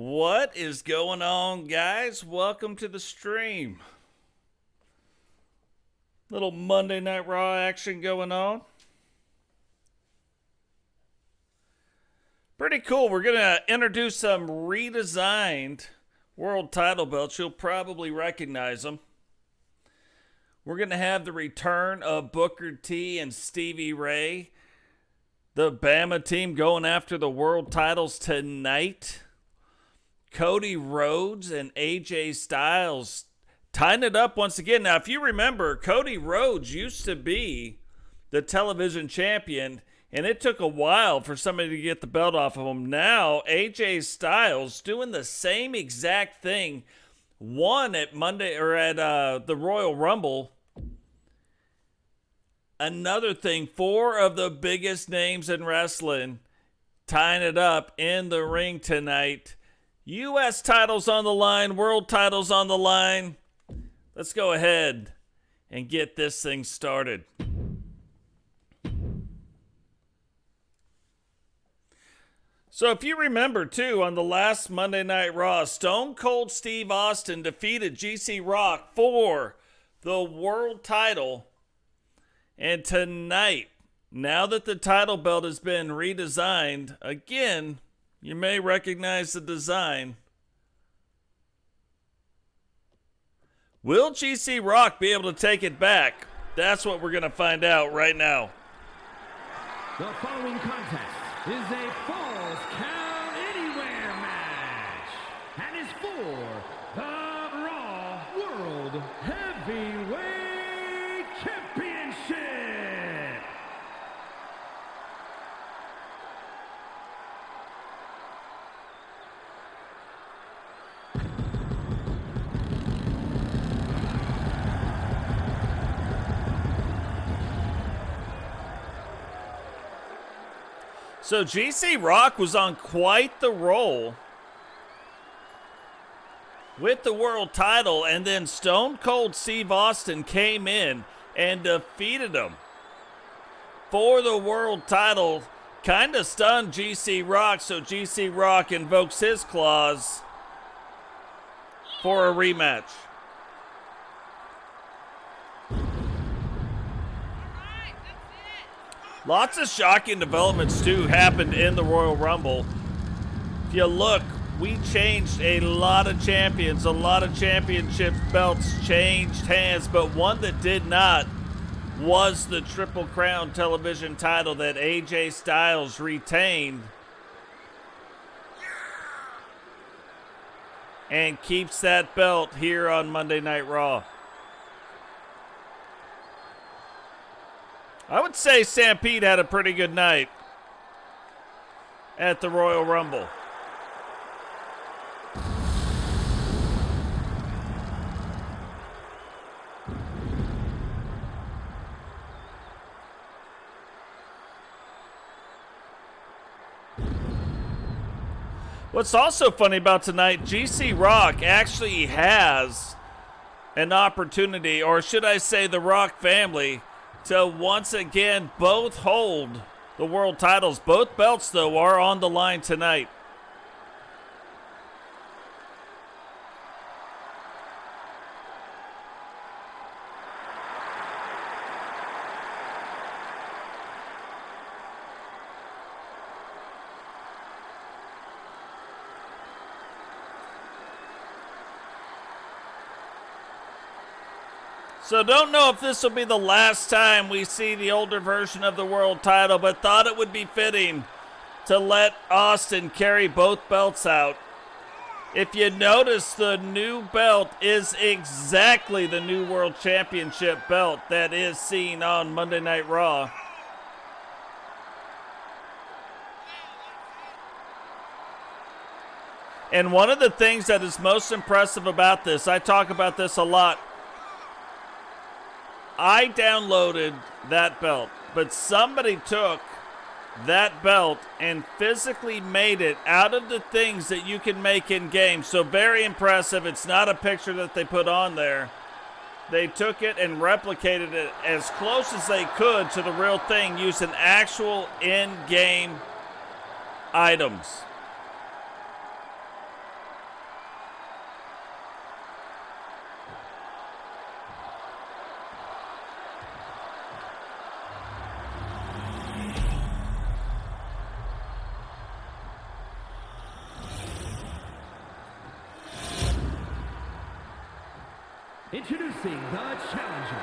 What is going on, guys? Welcome to the stream. Little Monday Night Raw action going on. Pretty cool. We're going to introduce some redesigned world title belts. You'll probably recognize them. We're going to have the return of Booker T and Stevie Ray. The Bama team going after the world titles tonight. Cody Rhodes and AJ Styles tying it up once again. Now, if you remember, Cody Rhodes used to be the television champion, and it took a while for somebody to get the belt off of him. Now, AJ Styles doing the same exact thing. Won at the Royal Rumble. Another thing, 4 of the biggest names in wrestling tying it up in the ring tonight. U.S. titles on the line, world titles on the line. Let's go ahead and get this thing started. So if you remember, too, on the last Monday Night Raw, Stone Cold Steve Austin defeated GC Rock for the world title. And tonight, now that the title belt has been redesigned, again, you may recognize the design. Will GC Rock be able to take it back? That's what we're going to find out right now. The following contest is a Falls Count Anywhere match and is for the Raw World Heavyweight Championship. So GC Rock was on quite the roll with the world title, and then Stone Cold Steve Austin came in and defeated him for the world title. Kind of stunned GC Rock, so GC Rock invokes his clause for a rematch. Lots of shocking developments, too, happened in the Royal Rumble. If you look, we changed a lot of champions. A lot of championship belts changed hands, but one that did not was the Triple Crown television title that AJ Styles retained and keeps that belt here on Monday Night Raw. I would say Stampede had a pretty good night at the Royal Rumble. What's also funny about tonight, GC Rock actually has an opportunity, or should I say the Rock family, to once again both hold the world titles. Both belts, though, are on the line tonight. So don't know if this will be the last time we see the older version of the world title, but thought it would be fitting to let Austin carry both belts out. If you notice, the new belt is exactly the new world championship belt that is seen on Monday Night Raw. And one of the things that is most impressive about this, I talk about this a lot, I downloaded that belt, but somebody took that belt and physically made it out of the things that you can make in game. So very impressive. It's not a picture that they put on there. They took it and replicated it as close as they could to the real thing using actual in-game items. Introducing the challenger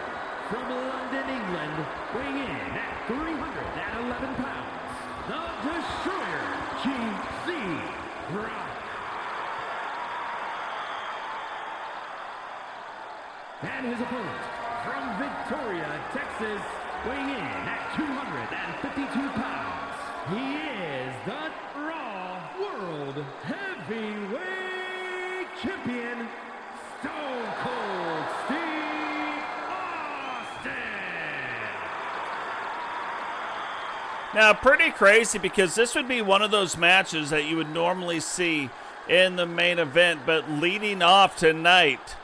from London, England, weighing in at 311 pounds, the Destroyer, G.C. Rock. And his opponent from Victoria, Texas, weighing in at 252 pounds, he is the Raw World Heavyweight Champion, Stone Cold Steve Austin. Now, pretty crazy because this would be one of those matches that you would normally see in the main event, but leading off tonight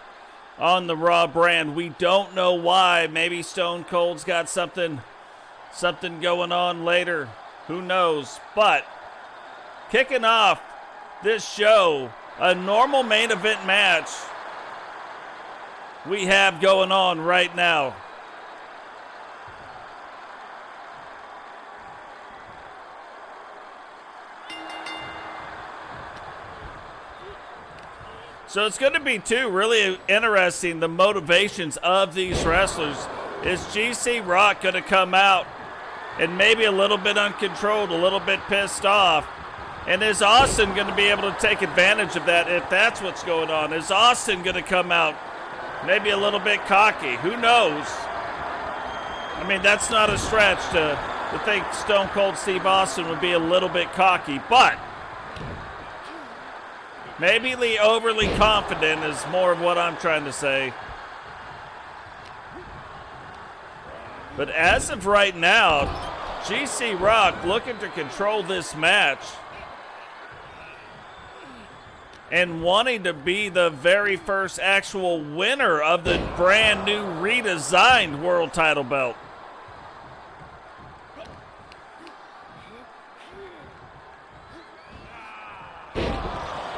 on the Raw brand, we don't know why. Maybe Stone Cold's got something going on later. Who knows? But kicking off this show, a normal main event match we have going on right now. So it's going to be really interesting, the motivations of these wrestlers. Is GC Rock going to come out and maybe a little bit uncontrolled, a little bit pissed off? And is Austin going to be able to take advantage of that if that's what's going on? Is Austin going to come out maybe a little bit cocky? Who knows? I mean, that's not a stretch to think Stone Cold Steve Austin would be a little bit cocky, but maybe the overly confident is more of what I'm trying to say. But as of right now, GC Rock looking to control this match and wanting to be the very first actual winner of the brand new redesigned world title belt.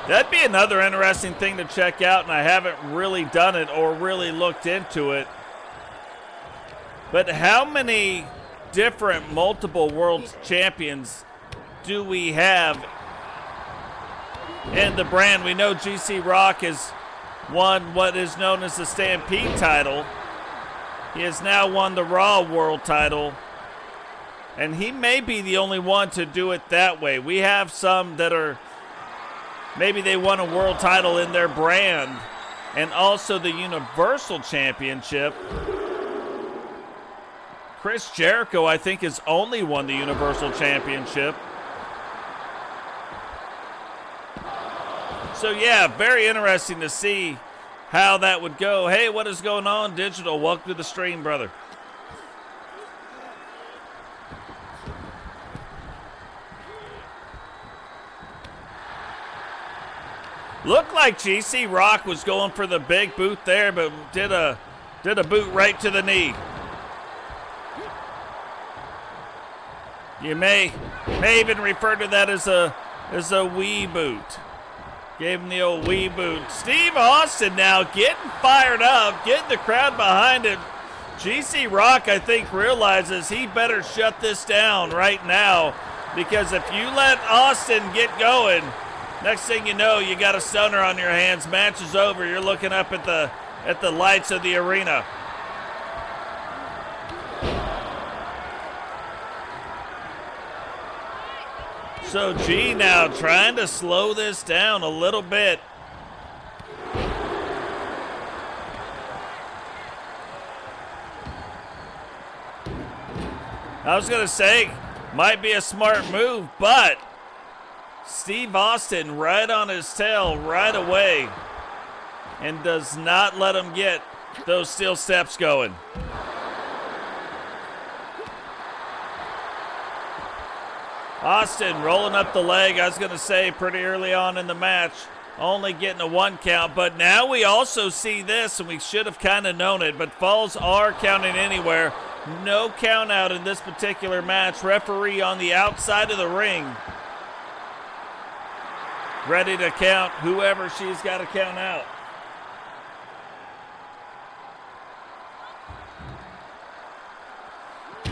That'd be another interesting thing to check out, and I haven't really done it or really looked into it. But how many different multiple world champions do we have in the brand? We know GC Rock has won what is known as the Stampede title. He has now won the Raw World title, and he may be the only one to do it that way. We have some that are, maybe they won a world title in their brand and also the Universal Championship. Chris Jericho, I think, has only won the Universal Championship. So, yeah, very interesting to see how that would go. Hey, what is going on, Digital? Welcome to the stream, brother. Looked like GC Rock was going for the big boot there, but did a boot right to the knee. You may even refer to that as a wee boot. Gave him the old wee boot. Steve Austin now getting fired up, getting the crowd behind him. GC Rock, I think, realizes he better shut this down right now, because if you let Austin get going, next thing you know, you got a stunner on your hands. Match is over. You're looking up at the lights of the arena. So G now trying to slow this down a little bit. I was going to say, might be a smart move, but Steve Austin right on his tail right away and does not let him get those steel steps going. Austin rolling up the leg, I was going to say, pretty early on in the match, only getting a 1 count. But now we also see this, and we should have kind of known it, but falls are counting anywhere. No count out in this particular match. Referee on the outside of the ring, ready to count whoever she's got to count out.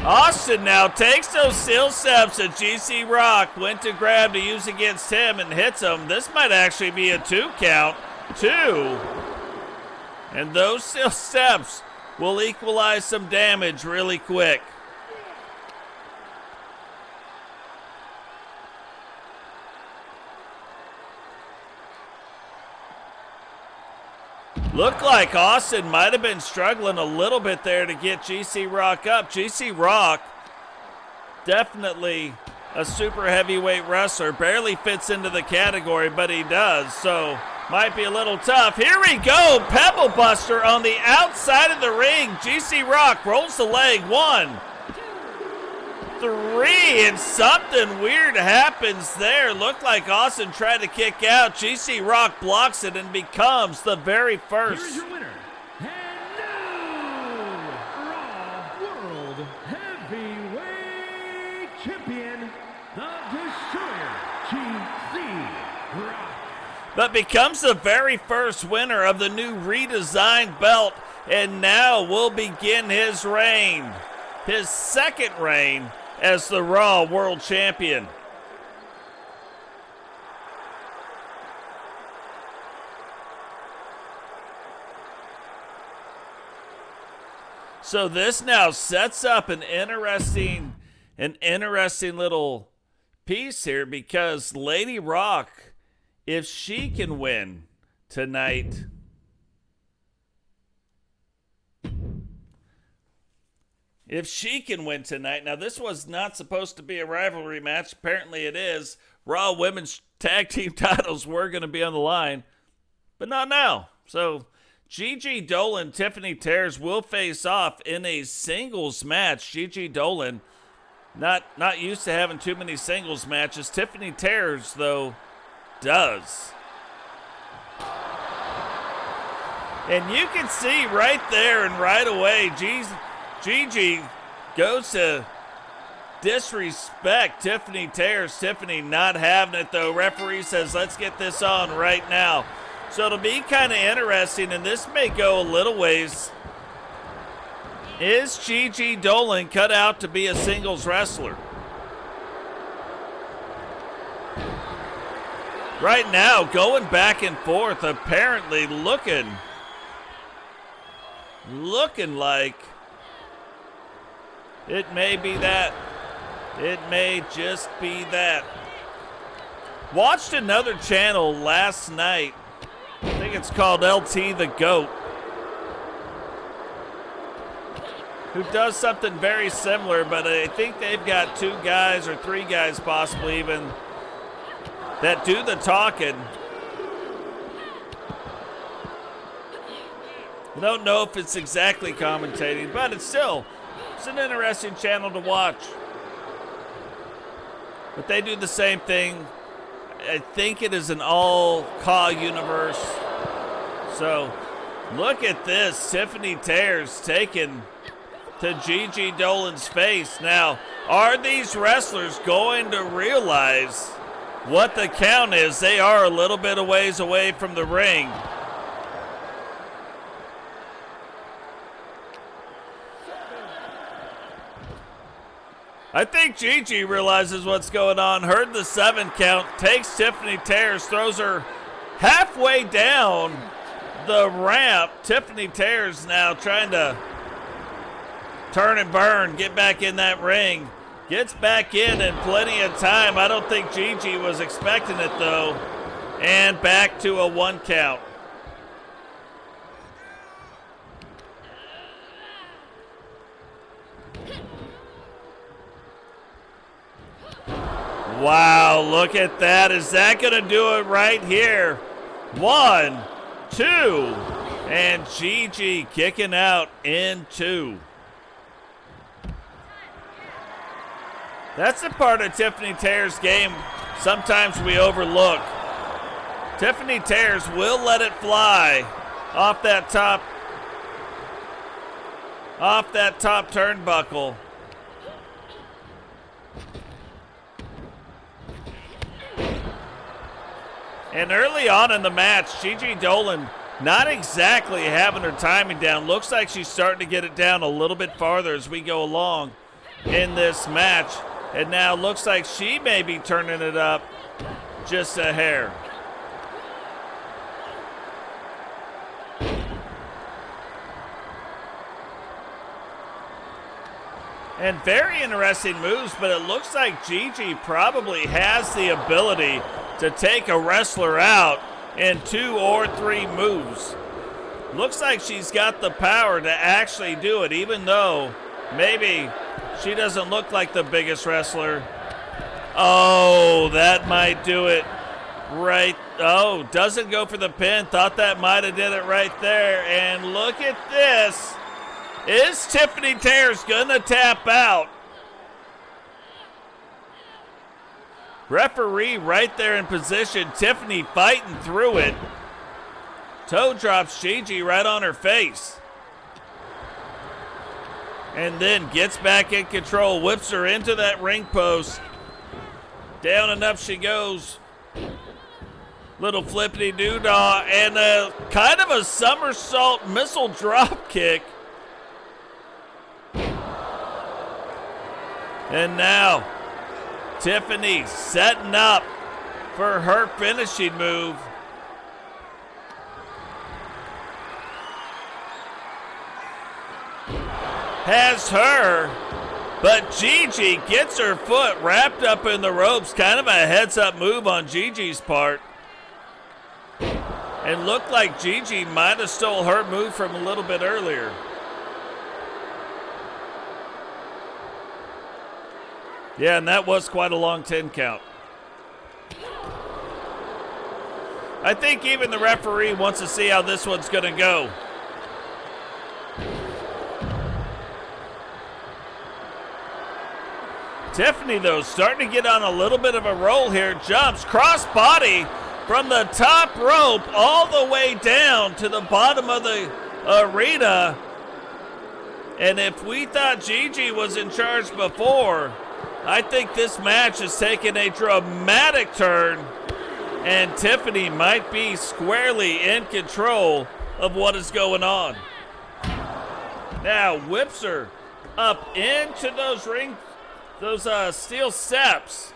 Austin now takes those steel steps that GC Rock went to grab to use against him and hits him. This might actually be a 2 count. 2. And those steel steps will equalize some damage really quick. Looked like Austin might have been struggling a little bit there to get GC Rock up. GC Rock, definitely a super heavyweight wrestler. Barely fits into the category, but he does. So might be a little tough. Here we go. Pebble Buster on the outside of the ring. GC Rock rolls the leg. 1, 3, and something weird happens there. Looked like Austin tried to kick out. GC Rock blocks it and becomes the very first. Here's your winner, and new Raw World Heavyweight Champion, the Destroyer, GC Rock. But becomes the very first winner of the new redesigned belt, and now will begin his reign. His second reign as the Raw World Champion. So this now sets up an interesting little piece here, because Lady Rock, if she can win tonight, now this was not supposed to be a rivalry match. Apparently it is. Raw Women's Tag Team titles were going to be on the line, but not now. So Gigi Dolin, Tiffany Tears will face off in a singles match. Gigi Dolin, not used to having too many singles matches. Tiffany Tears, though, does. And you can see right there and right away, Gigi goes to disrespect Tiffany Tears. Tiffany not having it, though. Referee says, let's get this on right now. So it'll be kind of interesting, and this may go a little ways. Is Gigi Dolin cut out to be a singles wrestler? Right now, going back and forth, apparently looking like it may be that. It may just be that. Watched another channel last night. I think it's called LT the GOAT, who does something very similar, but I think they've got 2 guys or 3 guys possibly even that do the talking. I don't know if it's exactly commentating, but it's an interesting channel to watch. But they do the same thing. I think it is an all-Ka universe. So look at this. Tiffany Tears taken to Gigi Dolin's face. Now, are these wrestlers going to realize what the count is? They are a little bit of ways away from the ring. I think Gigi realizes what's going on. Heard the 7 count. Takes Tiffany Tears. Throws her halfway down the ramp. Tiffany Tears now trying to turn and burn. Get back in that ring. Gets back in plenty of time. I don't think Gigi was expecting it, though. And back to a 1 count. Wow, look at that. Is that going to do it right here? 1, 2, and Gigi kicking out in 2. That's the part of Tiffany Tears' game sometimes we overlook. Tiffany Tears will let it fly off that top turnbuckle. And early on in the match, Gigi Dolin not exactly having her timing down. Looks like she's starting to get it down a little bit farther as we go along in this match. And now looks like she may be turning it up just a hair. And very interesting moves, but it looks like Gigi probably has the ability to take a wrestler out in 2 or 3 moves. Looks like she's got the power to actually do it, even though maybe she doesn't look like the biggest wrestler. Oh, that might do it right. Oh, doesn't go for the pin. Thought that might have did it right there. And look at this. Is Tiffany Tears gonna tap out? Referee right there in position. Tiffany fighting through it. Toe drops Gigi right on her face. And then gets back in control. Whips her into that ring post. Down and up she goes. Little flippity doodah. And a kind of a somersault missile drop kick. And now, Tiffany setting up for her finishing move. Has her, but Gigi gets her foot wrapped up in the ropes. Kind of a heads-up move on Gigi's part. And looked like Gigi might have stole her move from a little bit earlier. Yeah, and that was quite a long 10 count. I think even the referee wants to see how this one's going to go. Tiffany, though, starting to get on a little bit of a roll here. Jumps cross body from the top rope all the way down to the bottom of the arena. And if we thought Gigi was in charge before, I think this match has taken a dramatic turn, and Tiffany might be squarely in control of what is going on. Now whips her up into those steel steps,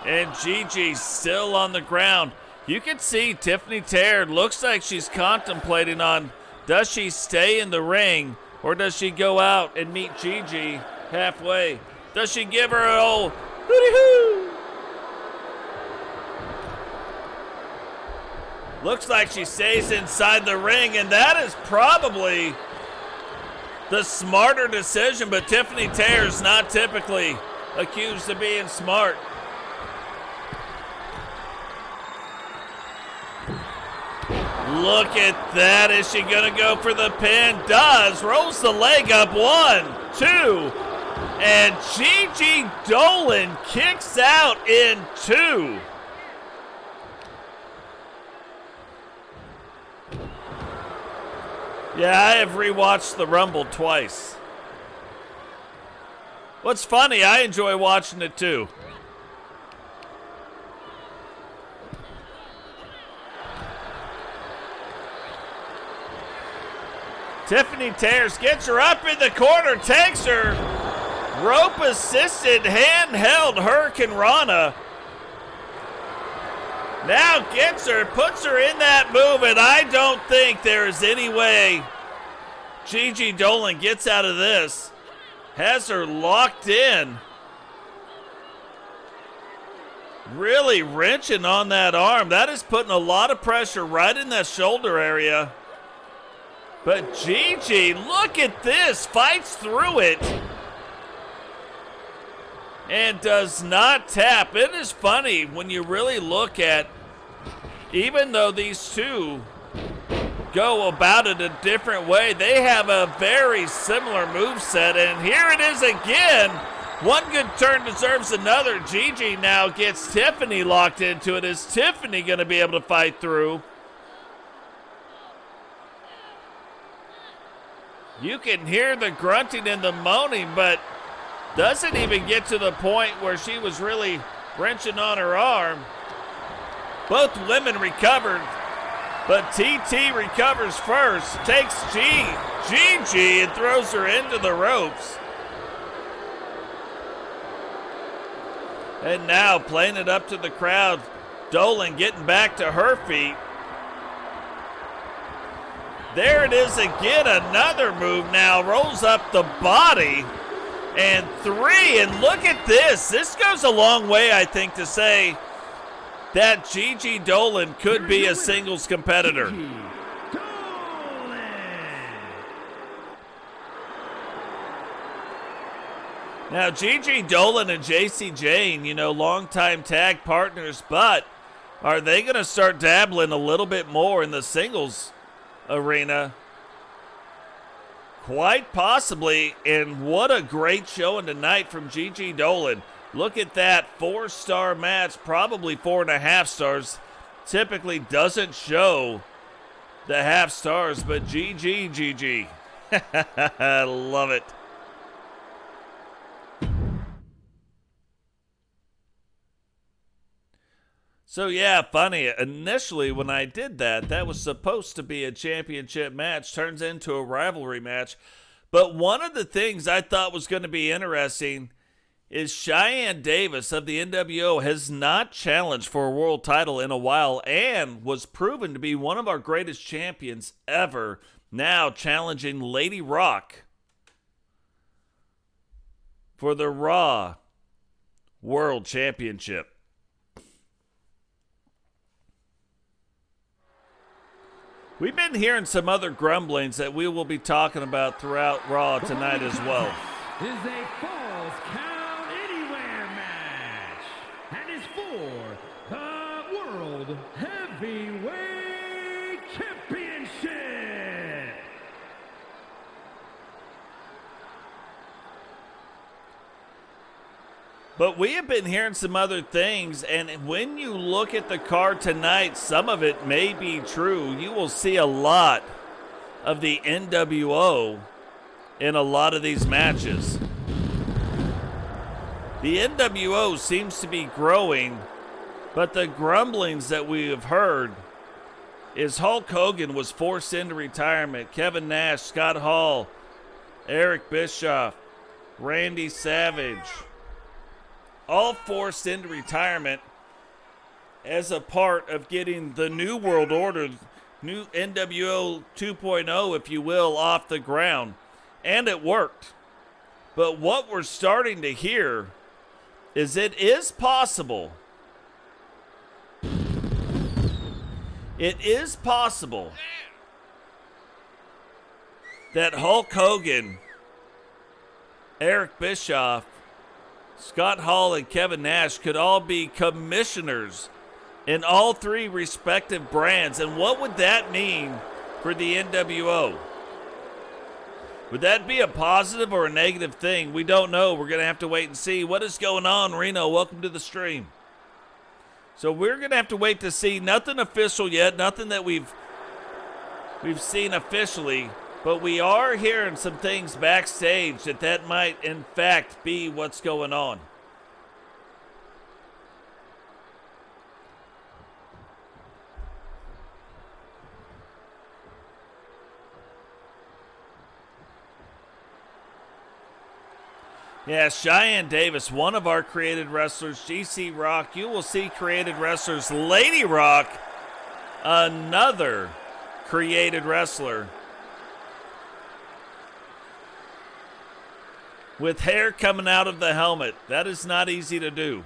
and Gigi's still on the ground. You can see Tiffany Tear looks like she's contemplating on, does she stay in the ring or does she go out and meet Gigi halfway? Does she give her an old hooty-hoo? Looks like she stays inside the ring, and that is probably the smarter decision, but Tiffany Tear's not typically accused of being smart. Look at that. Is she going to go for the pin? Does. Rolls the leg up. 1, 2. And Gigi Dolin kicks out in 2. Yeah, I have rewatched the Rumble twice. What's funny, I enjoy watching it too. Tiffany Tears gets her up in the corner, takes her. Rope assisted, handheld Hurricane Rana. Now gets her, puts her in that move, and I don't think there is any way Gigi Dolin gets out of this. Has her locked in. Really wrenching on that arm. That is putting a lot of pressure right in that shoulder area. But Gigi, look at this, fights through it. And does not tap. It is funny when you really look at, even though these two go about it a different way, they have a very similar moveset. And here it is again. One good turn deserves another. Gigi now gets Tiffany locked into it. Is Tiffany going to be able to fight through? You can hear the grunting and the moaning, but doesn't even get to the point where she was really wrenching on her arm. Both women recovered, but TT recovers first, takes Gigi and throws her into the ropes. And now playing it up to the crowd, Dolin getting back to her feet. There it is again, another move now, rolls up the body and 3. And look at this. This goes a long way, I think, to say that Gigi Dolin could be a singles competitor. Now, Gigi Dolin and JC Jane, longtime tag partners, but are they going to start dabbling a little bit more in the singles arena? Quite possibly, and what a great showing tonight from Gigi Dolin. Look at that 4-star match, probably 4.5 stars. Typically doesn't show the half stars, but Gigi. I love it. So yeah, funny, initially when I did that was supposed to be a championship match, turns into a rivalry match. But one of the things I thought was going to be interesting is Shyanne Davis of the NWO has not challenged for a world title in a while and was proven to be one of our greatest champions ever, now challenging Lady Rock for the Raw World Championship. We've been hearing some other grumblings that we will be talking about throughout Raw tonight as well. Is a Falls Count Anywhere match and is for the World Heavyweight Championship. But we have been hearing some other things, and when you look at the card tonight, some of it may be true. You will see a lot of the NWO in a lot of these matches. The NWO seems to be growing, but the grumblings that we have heard is Hulk Hogan was forced into retirement. Kevin Nash, Scott Hall, Eric Bischoff, Randy Savage, all forced into retirement as a part of getting the New World Order, new NWO 2.0, if you will, off the ground. And it worked. But what we're starting to hear is it is possible. It is possible that Hulk Hogan, Eric Bischoff, Scott Hall, and Kevin Nash could all be commissioners in all 3 respective brands. And what would that mean for the NWO? Would that be a positive or a negative thing? We don't know. We're going to have to wait and see. What is going on, Reno? Welcome to the stream. So we're going to have to wait to see. Nothing official yet. Nothing that we've seen officially. But we are hearing some things backstage that might, in fact, be what's going on. Yeah, Shyanne Davis, one of our created wrestlers. GC Rock, you will see created wrestlers. Lady Rock, another created wrestler. With hair coming out of the helmet. That is not easy to do.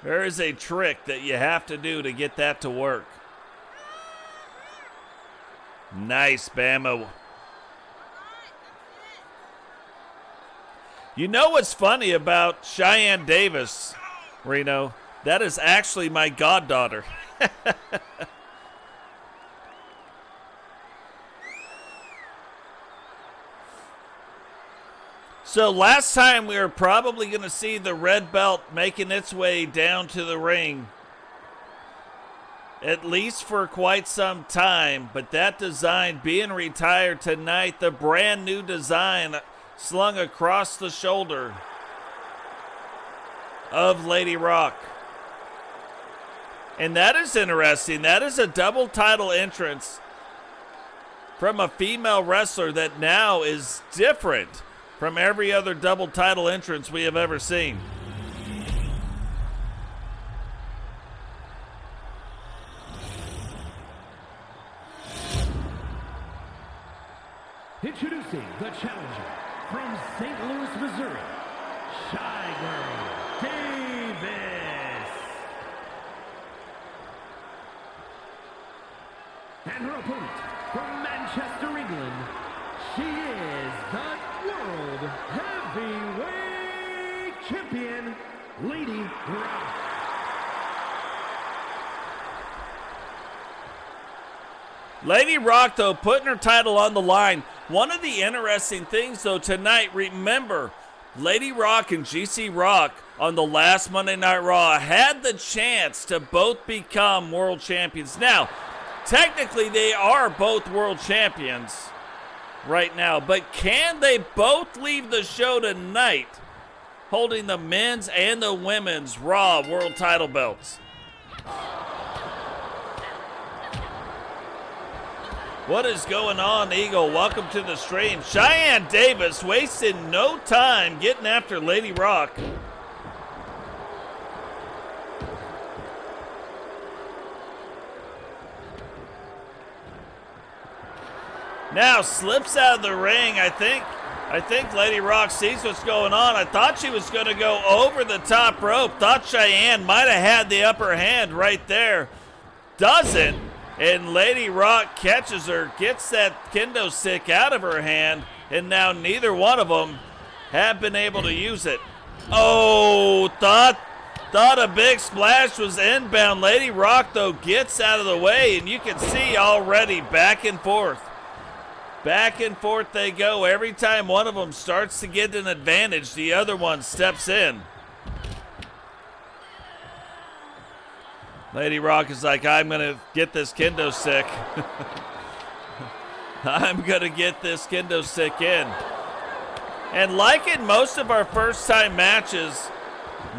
There is a trick that you have to do to get that to work. Nice, Bama. You know what's funny about Shyanne Davis, Reno? That is actually my goddaughter. So last time we were probably going to see the red belt making its way down to the ring, at least for quite some time. But that design being retired tonight, the brand new design slung across the shoulder of Lady Rock. And that is interesting. That is a double title entrance from a female wrestler that now is different from every other double title entrance we have ever seen. Introducing the challenger from St. Louis, Missouri, Shyanne Davis. And her opponent from Manchester, England, she is the World Heavyweight Champion, Lady Rock. Lady Rock, though, putting her title on the line. One of the interesting things, though, tonight, remember, Lady Rock and GC Rock on the last Monday Night Raw had the chance to both become world champions. Now, technically, they are both world champions right now, but can they both leave the show tonight holding the men's and the women's Raw world title belts? What is going on, Eagle? Welcome to the stream. Shyanne Davis wasting no time getting after Lady Rock. Now slips out of the ring. I think Lady Rock sees what's going on. I thought she was going to go over the top rope. Thought Shyanne might have had the upper hand right there. Doesn't. And Lady Rock catches her, gets that kendo stick out of her hand, and now neither one of them have been able to use it. Oh, thought a big splash was inbound. Lady Rock, though, gets out of the way, and you can see already back and forth. Back and forth they go. Every time one of them starts to get an advantage, the other one steps in. Lady Rock is like, I'm going to get this kendo stick. I'm going to get this kendo stick in. And like in most of our first-time matches,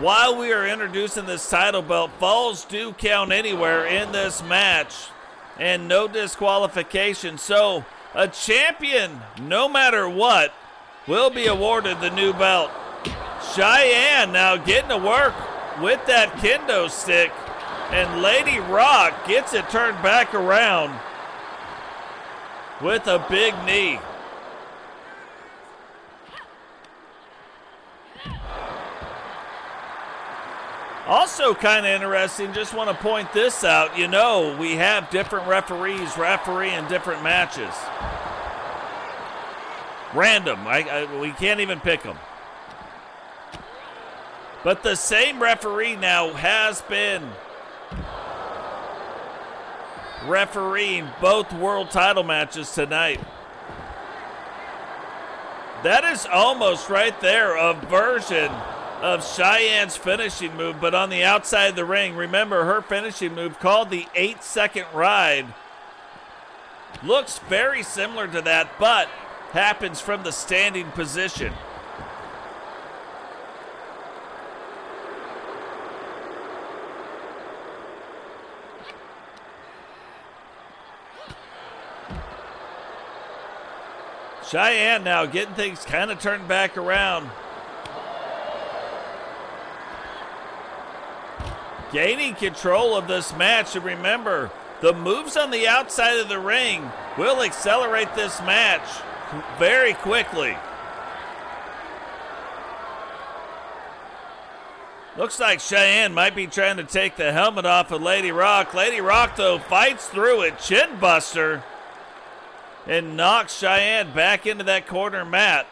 while we are introducing this title belt, falls do count anywhere in this match and no disqualification. So a champion, no matter what, will be awarded the new belt. Shyanne now getting to work with that kendo stick. And Lady Rock gets it turned back around with a big knee. Also kind of interesting, just want to point this out. You know, we have different referees refereeing different matches. Random. We can't even pick them. But the same referee now has been refereeing both world title matches tonight. That is almost right there a version of Cheyenne's finishing move, but on the outside of the ring. Remember, her finishing move, called the 8-second ride, looks very similar to that, but happens from the standing position. Shyanne now getting things kind of turned back around. Gaining control of this match. And remember, the moves on the outside of the ring will accelerate this match very quickly. Looks like Shyanne might be trying to take the helmet off of Lady Rock. Lady Rock, though, fights through it. Chin buster. And knocks Shyanne back into that corner mat.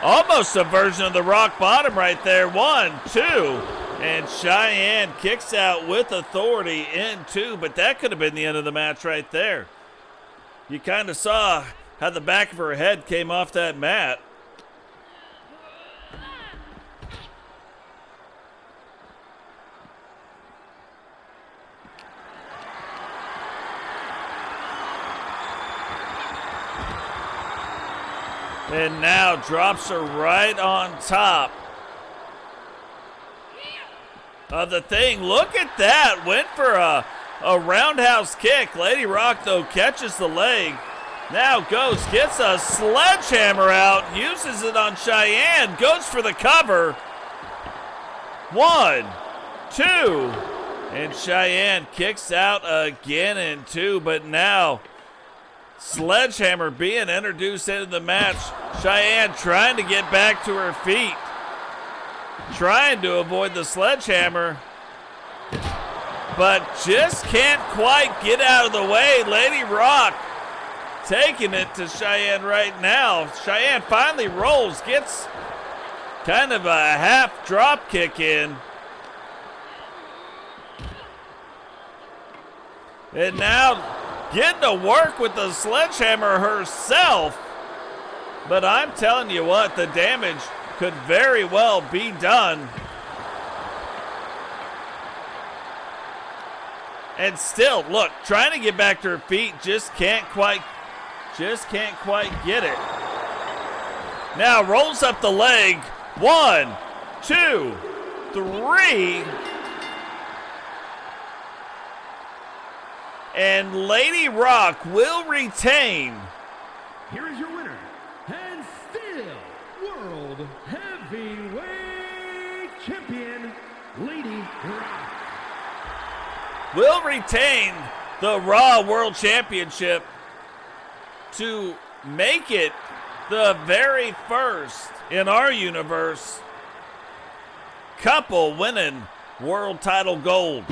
Almost a version of the rock bottom right there. 1, 2. And Shyanne kicks out with authority in 2. But that could have been the end of the match right there. You kind of saw how the back of her head came off that mat. And now drops her right on top of the thing. Look at that. Went for a roundhouse kick. Lady Rock, though, catches the leg. Now goes, gets a sledgehammer out, uses it on Shyanne, goes for the cover. 1, 2. And Shyanne kicks out again in 2, but now Sledgehammer being introduced into the match. Shyanne trying to get back to her feet. Trying to avoid the sledgehammer. But just can't quite get out of the way. Lady Rock taking it to Shyanne right now. Shyanne finally rolls, gets kind of a half drop kick in. And now getting to work with the sledgehammer herself. But I'm telling you what, the damage could very well be done. And still, look, trying to get back to her feet, just can't quite get it. Now rolls up the leg. 1, 2, 3. And Lady Rock will retain. Here is your winner, and still World Heavyweight Champion, Lady Rock. Will retain the Raw World Championship to make it the very first in our universe couple winning world title gold.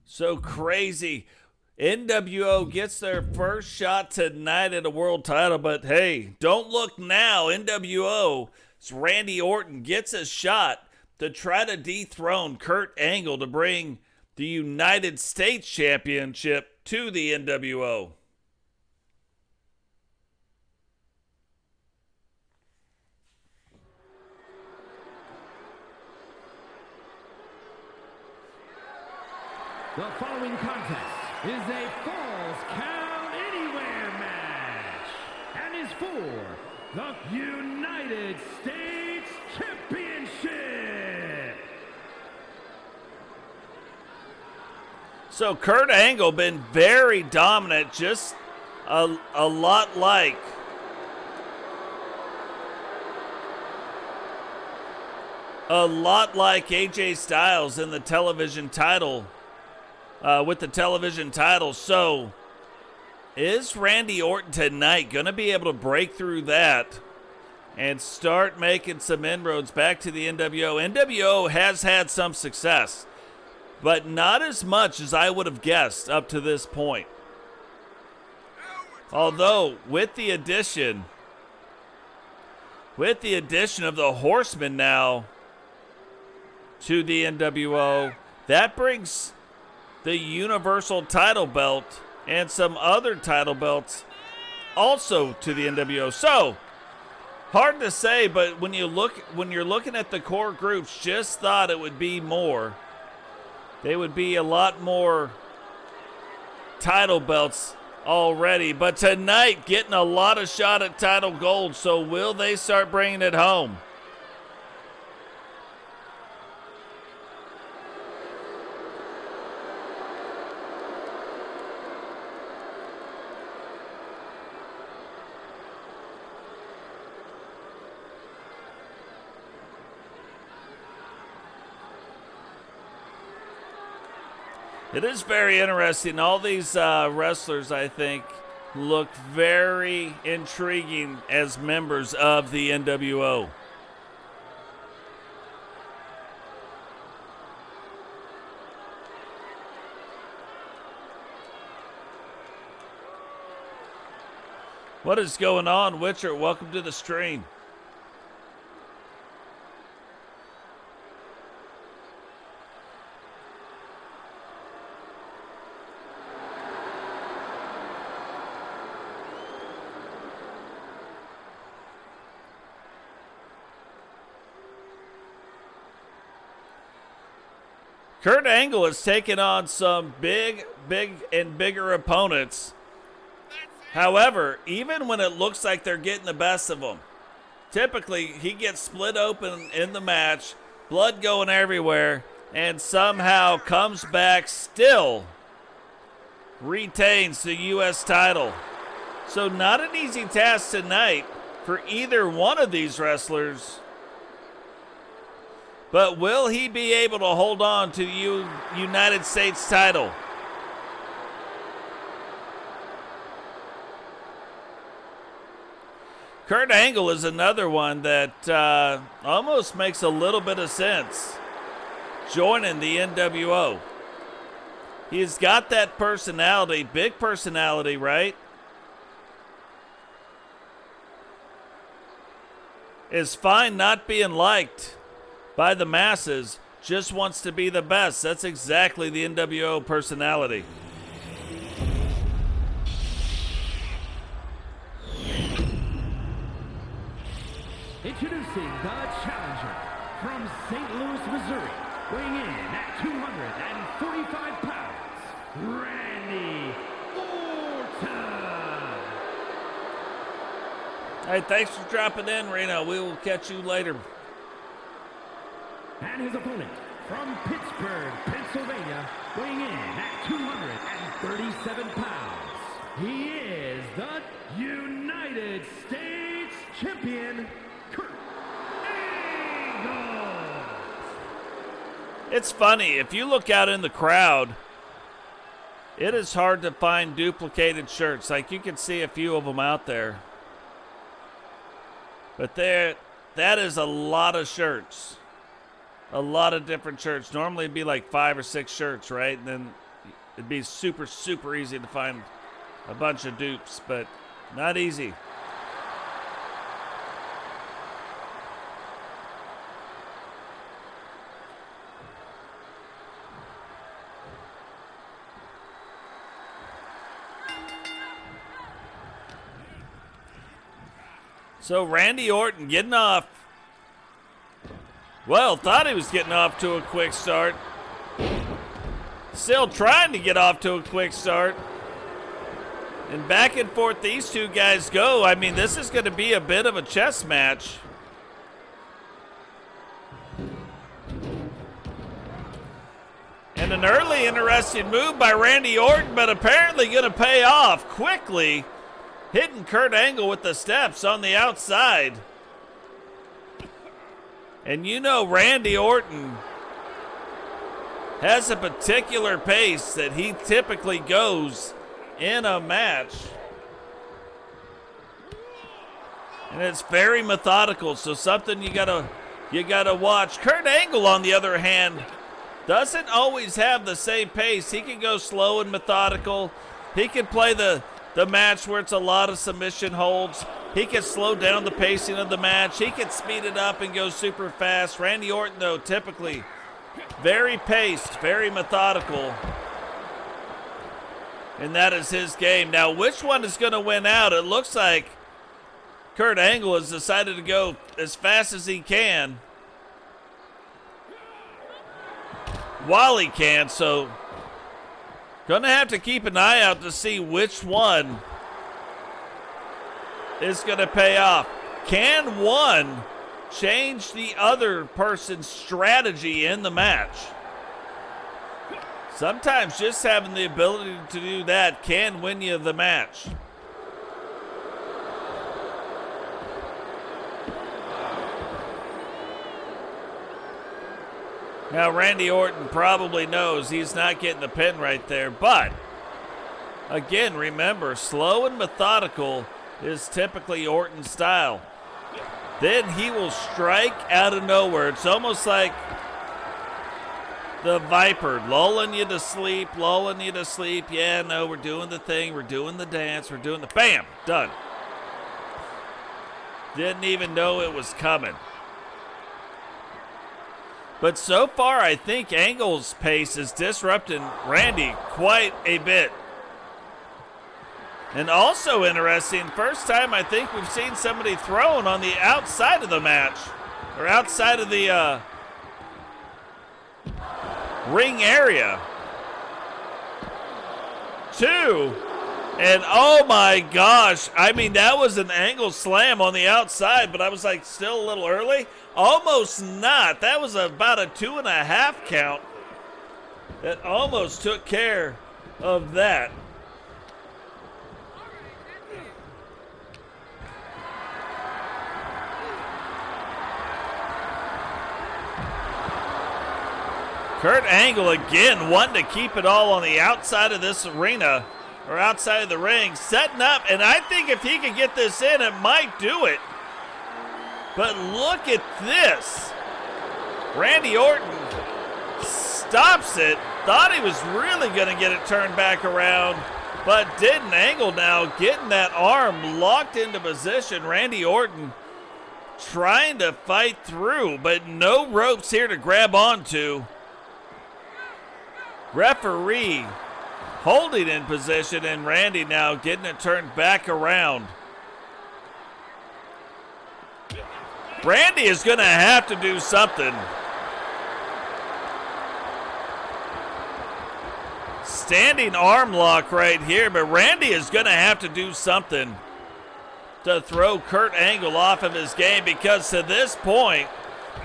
So crazy. NWO gets their first shot tonight at a world title, but hey, don't look now. NWO's Randy Orton gets a shot to try to dethrone Kurt Angle to bring the United States Championship to the NWO. The following contest is a Falls Count Anywhere match and is for the United States Championship. So Kurt Angle been very dominant, just a lot like AJ Styles in the television title. With the television title. So is Randy Orton tonight going to be able to break through that and start making some inroads back to the NWO? NWO has had some success, but not as much as I would have guessed up to this point. Although with the addition of the Horsemen now to the NWO, that brings the Universal title belt and some other title belts also to the NWO. So hard to say, but when you're looking at the core groups, just thought it would be more. They would be a lot more title belts already, but tonight getting a lot of shot at title gold. So will they start bringing it home? It is very interesting. All these wrestlers, I think, look very intriguing as members of the NWO. What is going on, Witcher? Welcome to the stream. Kurt Angle has taken on some big and bigger opponents. However, even when it looks like they're getting the best of them, typically he gets split open in the match, blood going everywhere, and somehow comes back, still retains the U.S. title. So not an easy task tonight for either one of these wrestlers But will he be able to hold on to the United States title? Kurt Angle is another one that almost makes a little bit of sense joining the NWO. He's got that personality, big personality, right? Is fine not being liked by the masses, just wants to be the best. That's exactly the NWO personality. Introducing the challenger from St. Louis, Missouri, weighing in at 245 pounds, Randy Orton. Hey, thanks for dropping in, Reno. We will catch you later. And his opponent from Pittsburgh, Pennsylvania, weighing in at 237 pounds, he is the United States Champion, Kurt Angle. It's funny, if you look out in the crowd, it is hard to find duplicated shirts. Like, you can see a few of them out there. But that is a lot of shirts. A lot of different shirts. Normally it'd be like 5 or 6 shirts, right? And then it'd be super, super easy to find a bunch of dupes, but not easy. So Randy Orton getting off. Well, thought he was getting off to a quick start. Still trying to get off to a quick start. And back and forth these two guys go. I mean, this is going to be a bit of a chess match. And an early interesting move by Randy Orton, but apparently going to pay off quickly. Hitting Kurt Angle with the steps on the outside. And you know Randy Orton has a particular pace that he typically goes in a match. And it's very methodical, so something you gotta watch. Kurt Angle, on the other hand, doesn't always have the same pace. He can go slow and methodical. He can play the match where it's a lot of submission holds. He can slow down the pacing of the match. He can speed it up and go super fast. Randy Orton, though, typically very paced, very methodical. And that is his game. Now, which one is going to win out? It looks like Kurt Angle has decided to go as fast as he can while he can, so gonna have to keep an eye out to see which one is gonna pay off. Can one change the other person's strategy in the match? Sometimes just having the ability to do that can win you the match. Now, Randy Orton probably knows he's not getting the pin right there, but again, remember, slow and methodical is typically Orton's style. Then he will strike out of nowhere. It's almost like the Viper, lulling you to sleep, lulling you to sleep. Yeah, no, we're doing the thing, we're doing the dance, we're doing the bam, done. Didn't even know it was coming. But so far, I think Angle's pace is disrupting Randy quite a bit. And also interesting, first time I think we've seen somebody thrown on the outside of the match, or outside of the ring area. 2, and oh my gosh, I mean, that was an Angle slam on the outside, but I was like, still a little early. Almost not. That was about a 2.5 count. That almost took care of that. Kurt Angle again wanting to keep it all on the outside of this arena, or outside of the ring, setting up, and I think if he could get this in, it might do it. But look at this. Randy Orton stops it, thought he was really going to get it turned back around, but didn't. Angle now getting that arm locked into position. Randy Orton trying to fight through, but no ropes here to grab onto. Referee holding in position, and Randy now getting it turned back around. Randy is going to have to do something. Standing arm lock right here, but Randy is going to have to do something to throw Kurt Angle off of his game, because to this point,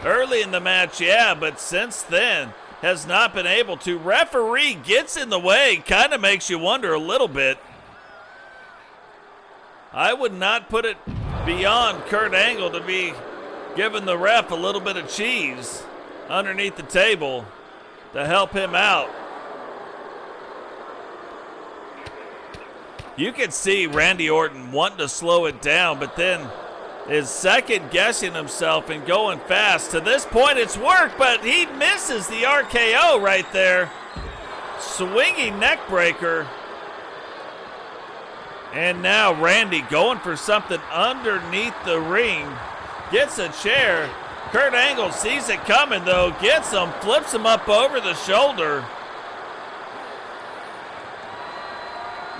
early in the match, yeah, but since then, has not been able to. Referee gets in the way, kind of makes you wonder a little bit. I would not put it beyond Kurt Angle to be giving the ref a little bit of cheese underneath the table to help him out. You can see Randy Orton wanting to slow it down, but then is second guessing himself and going fast. To this point, it's worked, but he misses the RKO right there. Swinging neck breaker. And now Randy going for something underneath the ring. Gets a chair. Kurt Angle sees it coming though. Gets him, flips him up over the shoulder.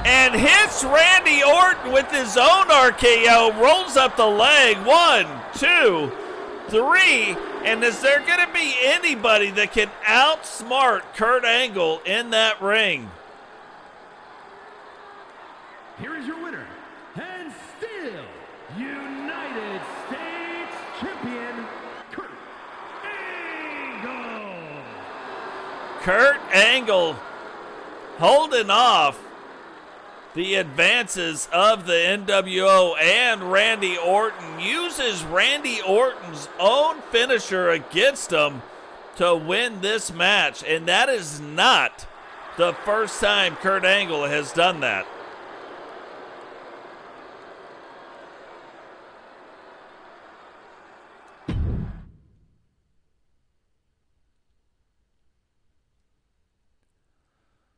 And hits Randy Orton with his own RKO. Rolls up the leg. 1, 2, 3. And is there going to be anybody that can outsmart Kurt Angle in that ring? Here is your winner, and still United States Champion, Kurt Angle. Kurt Angle holding off the advances of the NWO, and Randy Orton uses Randy Orton's own finisher against him to win this match. And that is not the first time Kurt Angle has done that.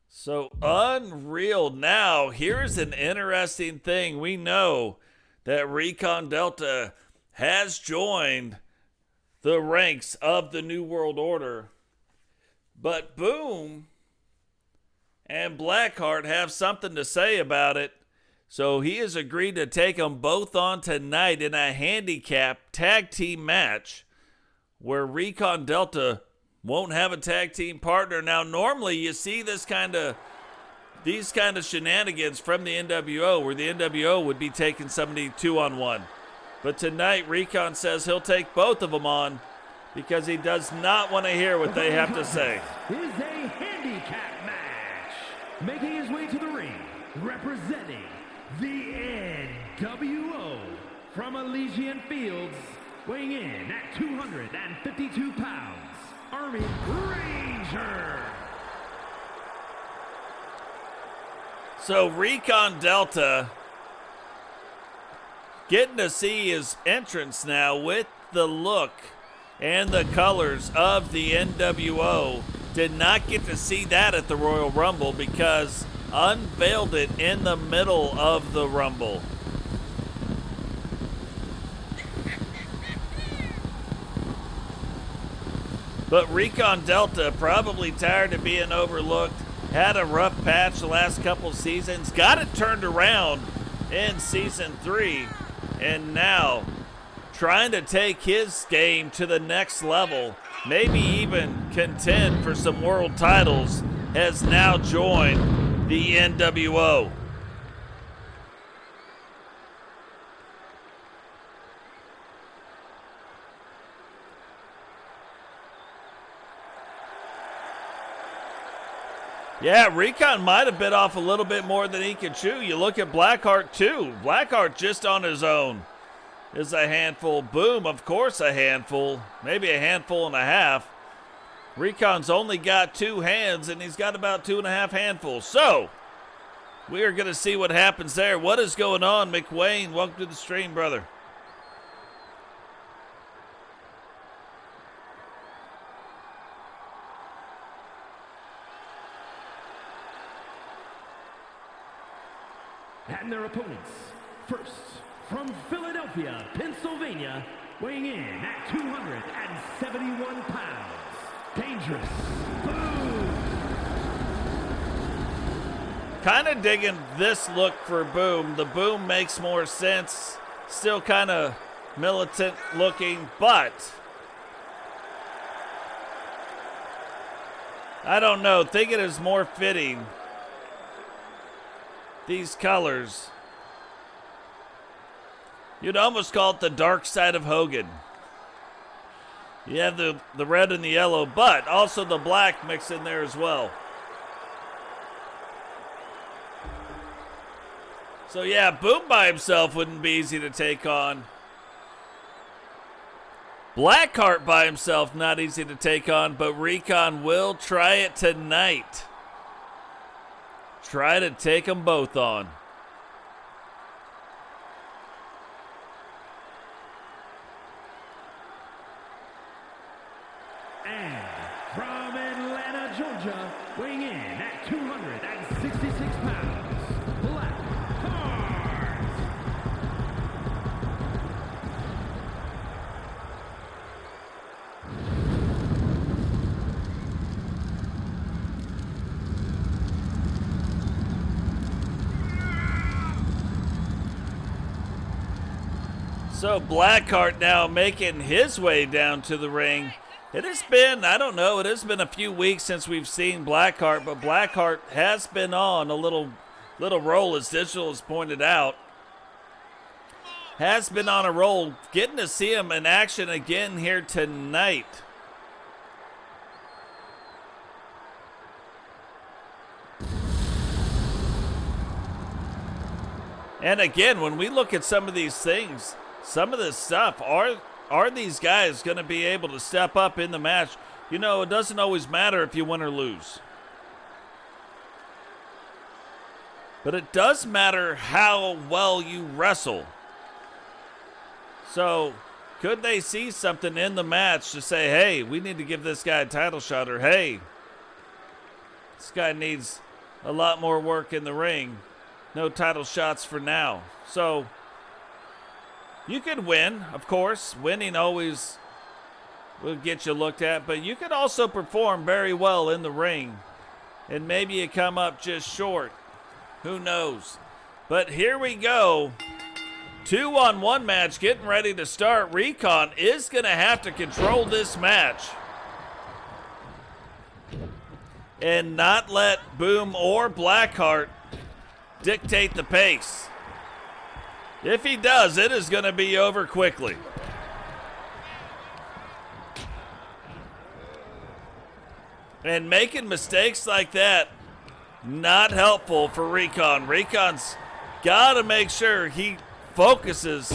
So unreal. Now, here's an interesting thing. We know that Recon Delta has joined the ranks of the New World Order. But Boom and Blackheart have something to say about it. So he has agreed to take them both on tonight in a handicap tag team match where Recon Delta won't have a tag team partner. Now, normally you see these kind of shenanigans from the NWO, where the NWO would be taking somebody 2-on-1. But tonight, Recon says he'll take both of them on because he does not want to hear what they have to say. This is a handicap match. Making his way to the ring, representing the NWO from Elysian Fields, weighing in at 252 pounds. Army Ranger. So Recon Delta getting to see his entrance now with the look and the colors of the NWO. Did not get to see that at the Royal Rumble because unveiled it in the middle of the Rumble. But Recon Delta, probably tired of being overlooked, had a rough patch the last couple seasons, got it turned around in season 3, and now trying to take his game to the next level, maybe even contend for some world titles, has now joined the NWO. Yeah, Recon might have bit off a little bit more than he could chew. You look at Blackheart too. Blackheart just on his own is a handful. Boom, of course, a handful. Maybe a handful and a half. Recon's only got 2 hands, and he's got about 2.5 handfuls. So, we are going to see what happens there. What is going on, McWayne? Welcome to the stream, brother. And their opponents, first, from Philadelphia, Pennsylvania, weighing in at 271 pounds, Dangerous Boom. Kind of digging this look for Boom. The Boom makes more sense. Still kind of militant looking, but I don't know. Think it is more fitting. These colors. You'd almost call it the dark side of Hogan. You have the red and the yellow, but also the black mixed in there as well. So yeah, Boom by himself wouldn't be easy to take on. Blackheart by himself, not easy to take on, but Recon will try it tonight. Try to take them both on. And from Atlanta, Georgia, weighing in at 266 pounds, Blaq Hart. So Blackheart now making his way down to the ring. It has been, I don't know, it has been a few weeks since we've seen Blackheart, but Blackheart has been on a little roll, as Digital has pointed out. Has been on a roll. Getting to see him in action again here tonight. And again, when we look at some of these things, some of this stuff, are these guys going to be able to step up in the match? You know, it doesn't always matter if you win or lose. But it does matter how well you wrestle. So, could they see something in the match to say, hey, we need to give this guy a title shot, or hey, this guy needs a lot more work in the ring. No title shots for now. So, you could win, of course. Winning always will get you looked at, but you could also perform very well in the ring, and maybe you come up just short. Who knows? But here we go. 2-on-1 match getting ready to start. Recon is going to have to control this match and not let Boom or Blackheart dictate the pace. If he does, it is going to be over quickly. And making mistakes like that, not helpful for Recon. Recon's got to make sure he focuses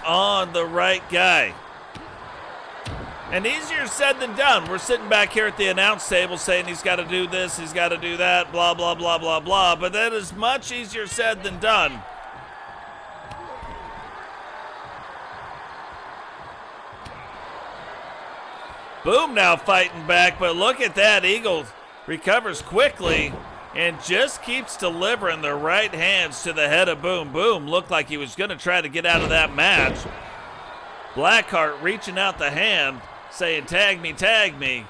on the right guy. And easier said than done. We're sitting back here at the announce table saying he's got to do this, he's got to do that, blah, blah, blah, blah, blah. But that is much easier said than done. Boom now fighting back, but look at that. Eagle recovers quickly and just keeps delivering the right hands to the head of Boom. Boom looked like he was going to try to get out of that match. Blackheart reaching out the hand, saying, tag me.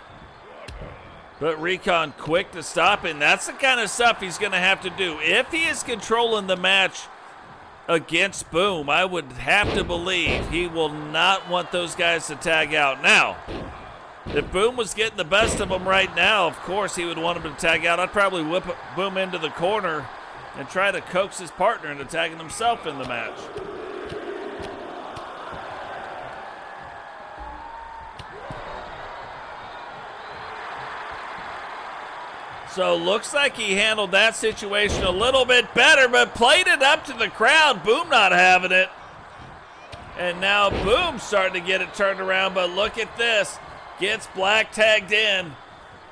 But Recon quick to stop it. And that's the kind of stuff he's going to have to do. If he is controlling the match against Boom, I would have to believe he will not want those guys to tag out. Now, if Boom was getting the best of them right now, of course he would want him to tag out. I'd probably whip Boom into the corner and try to coax his partner into tagging himself in the match. So looks like he handled that situation a little bit better, but played it up to the crowd. Boom not having it. And now Boom starting to get it turned around, but look at this. Gets Blaq tagged in.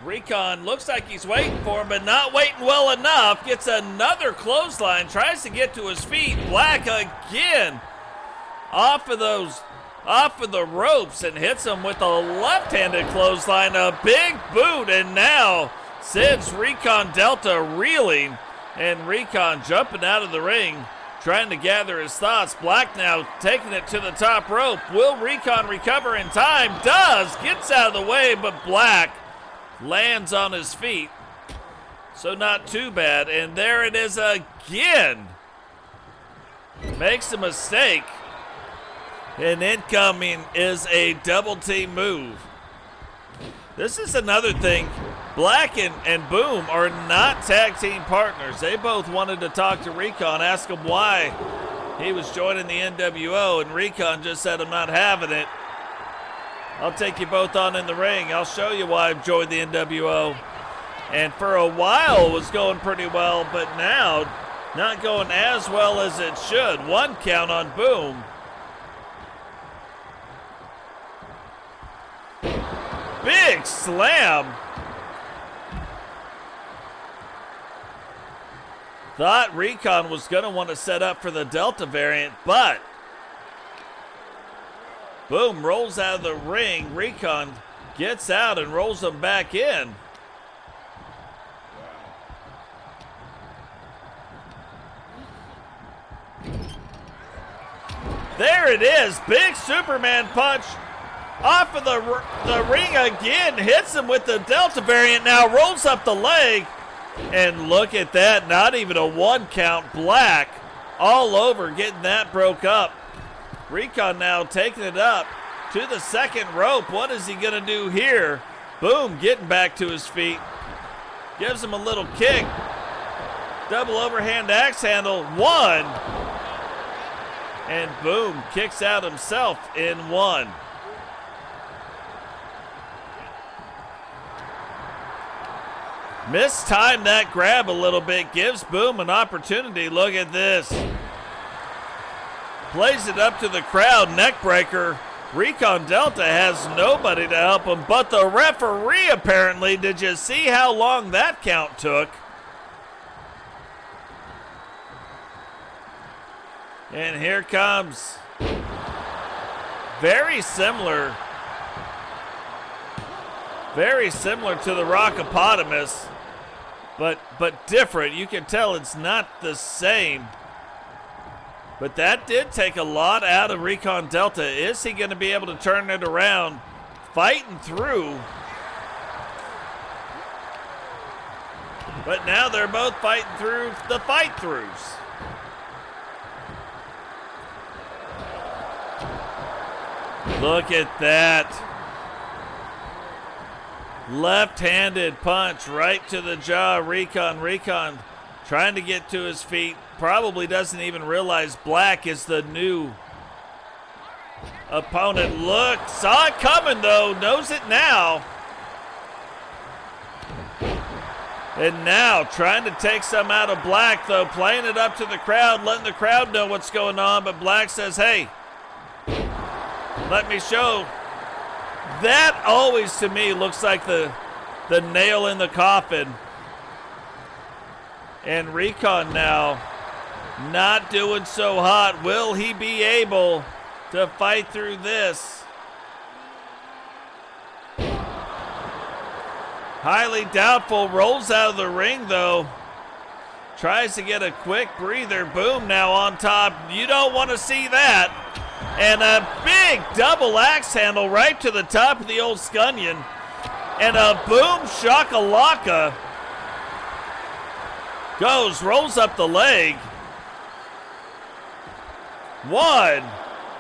Recon looks like he's waiting for him, but not waiting well enough. Gets another clothesline, tries to get to his feet. Blaq again off of the ropes and hits him with a left-handed clothesline, a big boot, and now sends Recon Delta reeling, and Recon jumping out of the ring, trying to gather his thoughts. Blaq now taking it to the top rope. Will Recon recover in time? Does. Gets out of the way, but Blaq lands on his feet. So not too bad. And there it is again. Makes a mistake. And incoming is a double team move. This is another thing. Blaq and Boom are not tag team partners. They both wanted to talk to Recon, ask him why he was joining the NWO, and Recon just said, I'm not having it. I'll take you both on in the ring. I'll show you why I've joined the NWO. And for a while it was going pretty well, but now not going as well as it should. 1 count on Boom. Big slam. Thought Recon was going to want to set up for the Delta variant, but Boom rolls out of the ring. Recon gets out and rolls him back in. There it is. Big Superman punch off of the ring again. Hits him with the Delta variant. Now rolls up the leg. And look at that. Not even a 1 count. Blaq all over, getting that broke up. Recon now taking it up to the second rope. What is he going to do here? Boom, getting back to his feet. Gives him a little kick. Double overhand axe handle. 1. And Boom kicks out himself in 1. Mistimed that grab a little bit. Gives Boom an opportunity. Look at this. Plays it up to the crowd. Neckbreaker. Recon Delta has nobody to help him but the referee, apparently. Did you see how long that count took? And here comes. Very similar to the Rockopotamus, but different. You can tell it's not the same. But that did take a lot out of Recon Delta. Is he going to be able to turn it around? Fighting through. But now they're both fighting through the fight-throughs. Look at that. Left-handed punch right to the jaw. Recon trying to get to his feet. Probably doesn't even realize Blaq is the new opponent. Look, saw it coming though, knows it now. And now trying to take some out of Blaq though, playing it up to the crowd, letting the crowd know what's going on, but Blaq says, hey, let me show. That always to me looks like the nail in the coffin. And Recon now not doing so hot. Will he be able to fight through this? Highly doubtful. Rolls out of the ring though. Tries to get a quick breather. Boom now on top. You don't want to see that. And a big double axe handle right to the top of the old scunion. And a boom shakalaka. Goes, rolls up the leg. 1,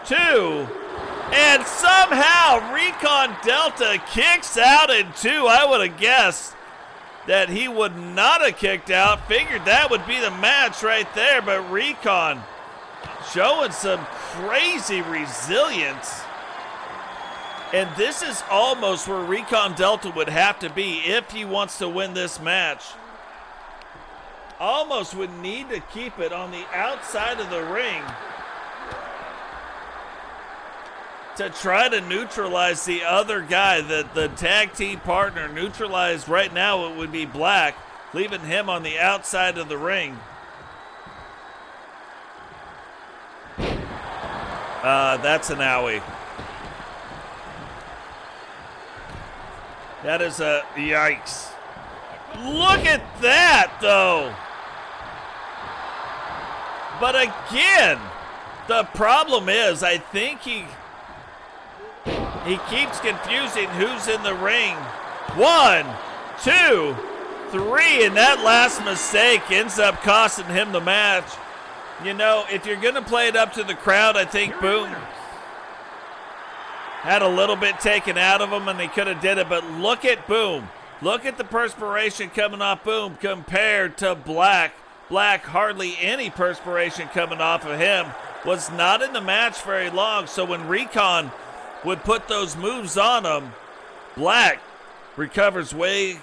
2, and somehow Recon Delta kicks out in 2. I would have guessed that he would not have kicked out. Figured that would be the match right there, but Recon showing some crazy resilience. And this is almost where Recon Delta would have to be if he wants to win this match. Almost would need to keep it on the outside of the ring. to try to neutralize the other guy, the tag team partner. Neutralized right now, it would be Blaq, leaving him on the outside of the ring. That's an owie. That is a yikes. Look at that, though. But again, the problem is, I think he keeps confusing who's in the ring. 1, 2, 3, and that last mistake ends up costing him the match. You know, if you're going to play it up to the crowd, I think Boom had a little bit taken out of him and they could have did it. But look at Boom. Look at the perspiration coming off Boom compared to Blaq. Blaq, hardly any perspiration coming off of him. Was not in the match very long. So when Recon would put those moves on him, Blaq recovers way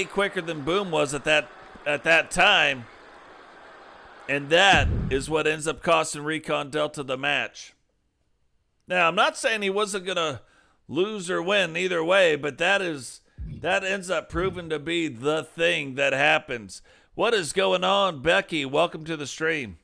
quicker than Boom was at that time. And that is what ends up costing Recon Delta the match. Now, I'm not saying he wasn't going to lose or win either way, but that ends up proving to be the thing that happens. What is going on, Becky? Welcome to the stream.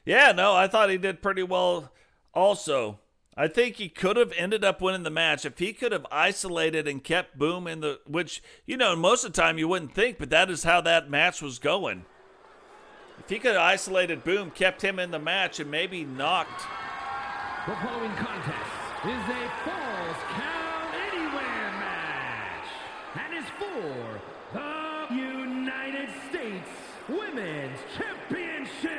Yeah, no, I thought he did pretty well also. I think he could have ended up winning the match if he could have isolated and kept Boom in the, which, you know, most of the time you wouldn't think, but that is how that match was going. If he could have isolated Boom, kept him in the match, and maybe knocked. The following contest is a Falls Count Anywhere match and is for the United States Women's Championship.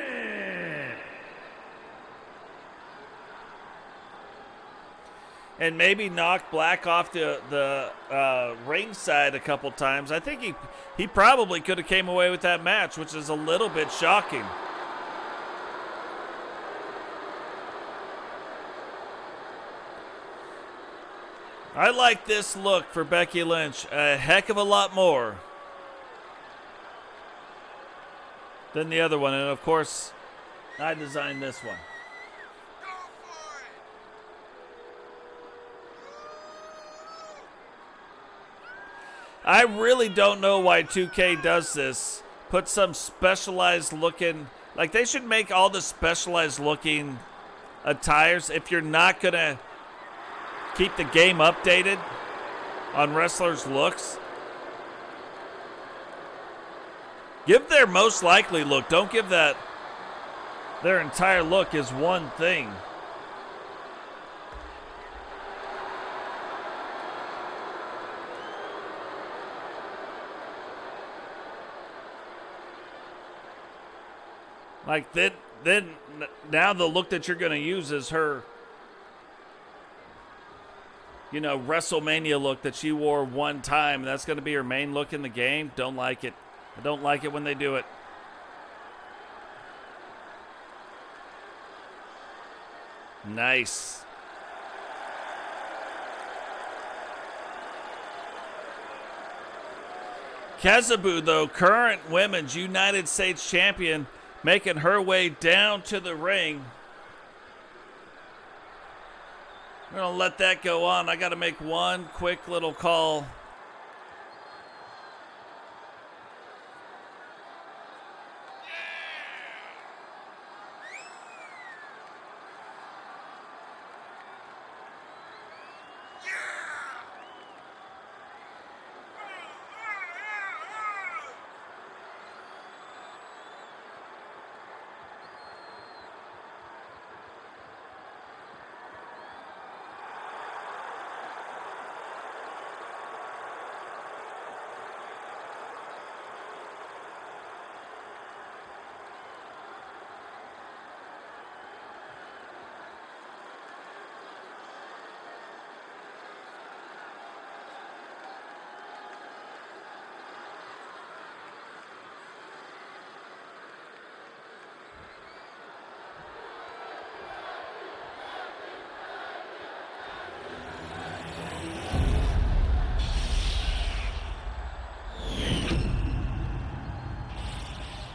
And maybe knocked Blaq off the ringside a couple times. I think he probably could have came away with that match, which is a little bit shocking. I like this look for Becky Lynch a heck of a lot more than the other one. And, of course, I designed this one. I really don't know why 2K does this. Put some specialized looking, like they should make all the specialized looking attires if you're not going to keep the game updated on wrestlers' looks. Give their most likely look. Don't give that their entire look is one thing. Like then now the look that you're going to use is her, you know, WrestleMania look that she wore one time. That's going to be her main look in the game. Don't like it. I don't like it when they do it. Nice. Kezzaboo, though, current Women's United States Champion, making her way down to the ring. We're going to let that go on. I got to make one quick little call.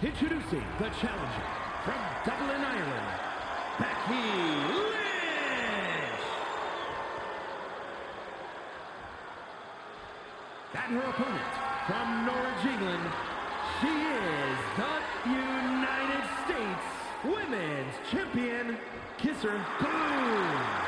Introducing the challenger from Dublin, Ireland, Becky Lynch. And her opponent from Norwich, England, she is the United States Women's Champion, Kezzaboo.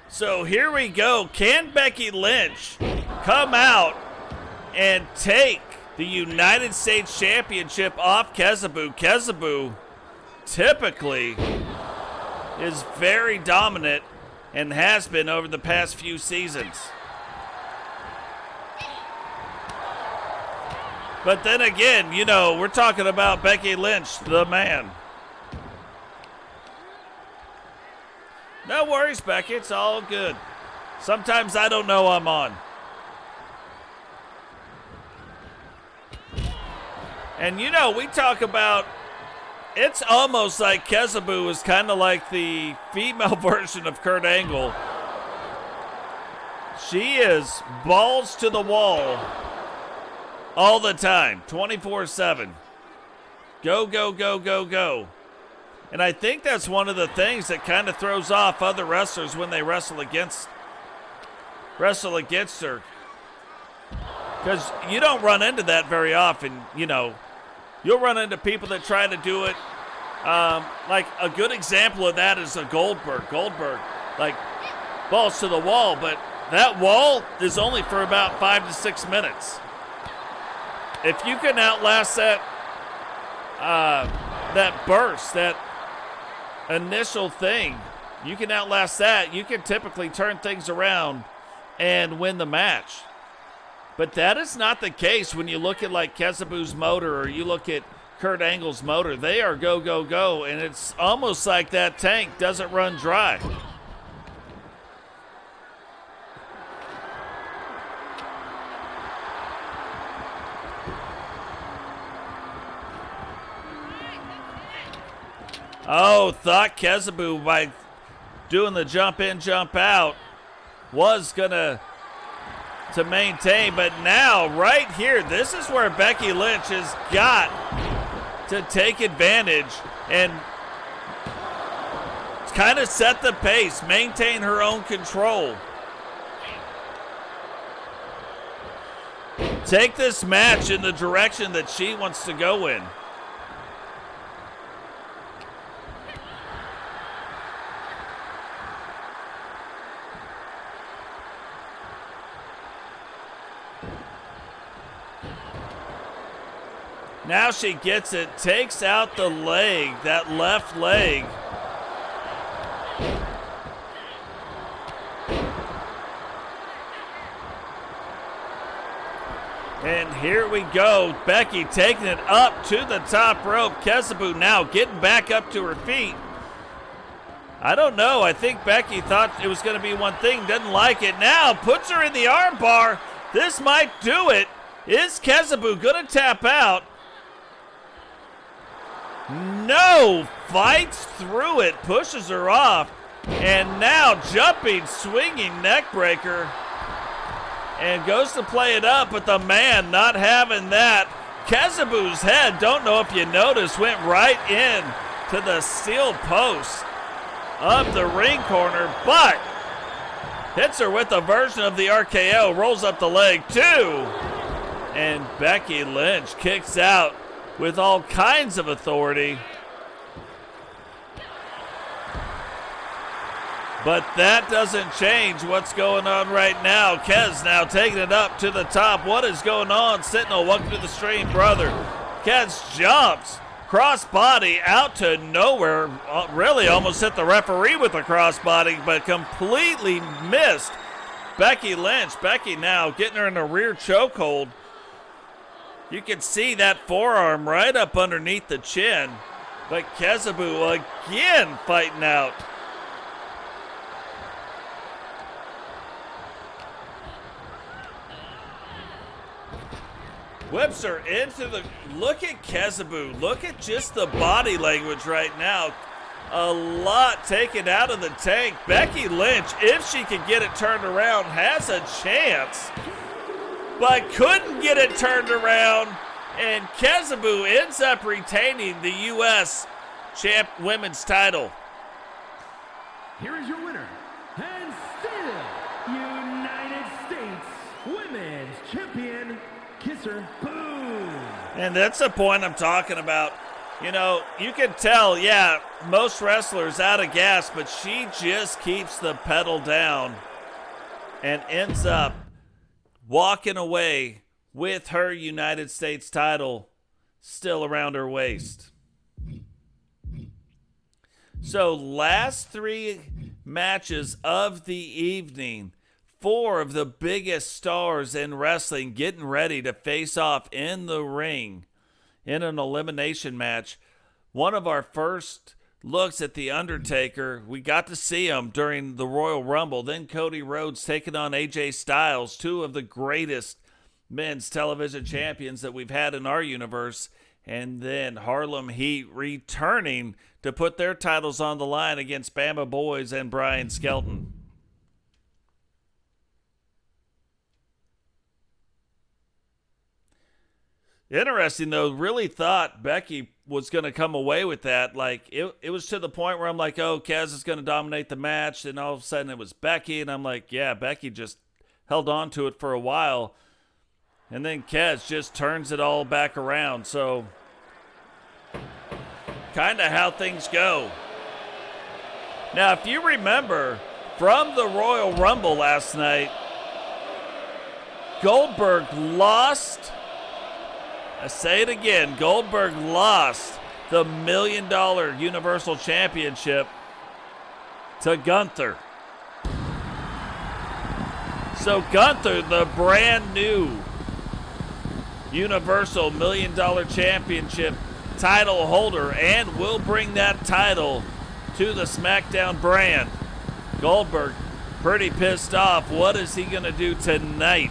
So here we go. Can Becky Lynch come out and take the United States Championship off Kezzaboo? Kezzaboo typically is very dominant and has been over the past few seasons. But then again, you know, we're talking about Becky Lynch, the man. No worries, Becky. It's all good. Sometimes I don't know I'm on. And, you know, we talk about, it's almost like Kezzaboo is kind of like the female version of Kurt Angle. She is balls to the wall all the time, 24/7. Go, go, go, go, go. And I think that's one of the things that kind of throws off other wrestlers when they wrestle against her. Because you don't run into that very often, you know. You'll run into people that try to do it. Like a good example of that is a Goldberg. Goldberg, like, balls to the wall, but that wall is only for about 5 to 6 minutes. If you can outlast that burst, that initial thing, you can outlast that, you can typically turn things around and win the match. But that is not the case when you look at like Kezzaboo's motor or you look at Kurt Angle's motor. They are go, go, go, and it's almost like that tank doesn't run dry. Oh, thought Kezzaboo, by doing the jump in, jump out, was gonna to maintain, but now right here, this is where Becky Lynch has got to take advantage and kind of set the pace, maintain her own control. Take this match in the direction that she wants to go in. Now she gets it, takes out the leg, that left leg. And here we go, Becky taking it up to the top rope. Kezzaboo now getting back up to her feet. I don't know, I think Becky thought it was going to be one thing, didn't like it. Now puts her in the arm bar. This might do it. Is Kezzaboo going to tap out? No, fights through it, pushes her off, and now jumping, swinging neck breaker, and goes to play it up, but the man not having that. Kezzaboo's head, don't know if you noticed, went right in to the steel post of the ring corner, but hits her with a version of the RKO, rolls up the leg too, and Becky Lynch kicks out with all kinds of authority. But that doesn't change what's going on right now. Kez now taking it up to the top. What is going on? Sentinel, welcome to the stream, brother. Kez jumps, crossbody out to nowhere. Really almost hit the referee with a crossbody, but completely missed Becky Lynch. Becky now getting her in a rear chokehold. You can see that forearm right up underneath the chin. But Kezzaboo again fighting out. Whips her into the... Look at Kezzaboo. Look at just the body language right now. A lot taken out of the tank. Becky Lynch, if she can get it turned around, has a chance. But couldn't get it turned around. And Kezzaboo ends up retaining the U.S. Women's title. Here is your winner, and still United States Women's Champion, Kezzaboo. And that's the point I'm talking about. You know, you can tell, yeah, most wrestlers out of gas, but she just keeps the pedal down and ends up walking away with her United States title still around her waist. So last 3 matches of the evening, 4 of the biggest stars in wrestling getting ready to face off in the ring in an elimination match. One of our first looks at The Undertaker. We got to see him during the Royal Rumble. Then Cody Rhodes taking on AJ Styles, 2 of the greatest men's television champions that we've had in our universe. And then Harlem Heat returning to put their titles on the line against Bama Boys and Brian Skelton. Interesting, though. Really thought Becky was going to come away with that. Like, it was to the point where I'm like, oh, Kez is going to dominate the match. And all of a sudden it was Becky. And I'm like, yeah, Becky just held on to it for a while. And then Kez just turns it all back around. So, kind of how things go. Now, if you remember from the Royal Rumble last night, Goldberg lost. I say it again, Goldberg lost the $1 million Universal Championship to Gunther. So Gunther, the brand new Universal $1 million Championship title holder, and will bring that title to the SmackDown brand. Goldberg pretty pissed off. What is he going to do tonight?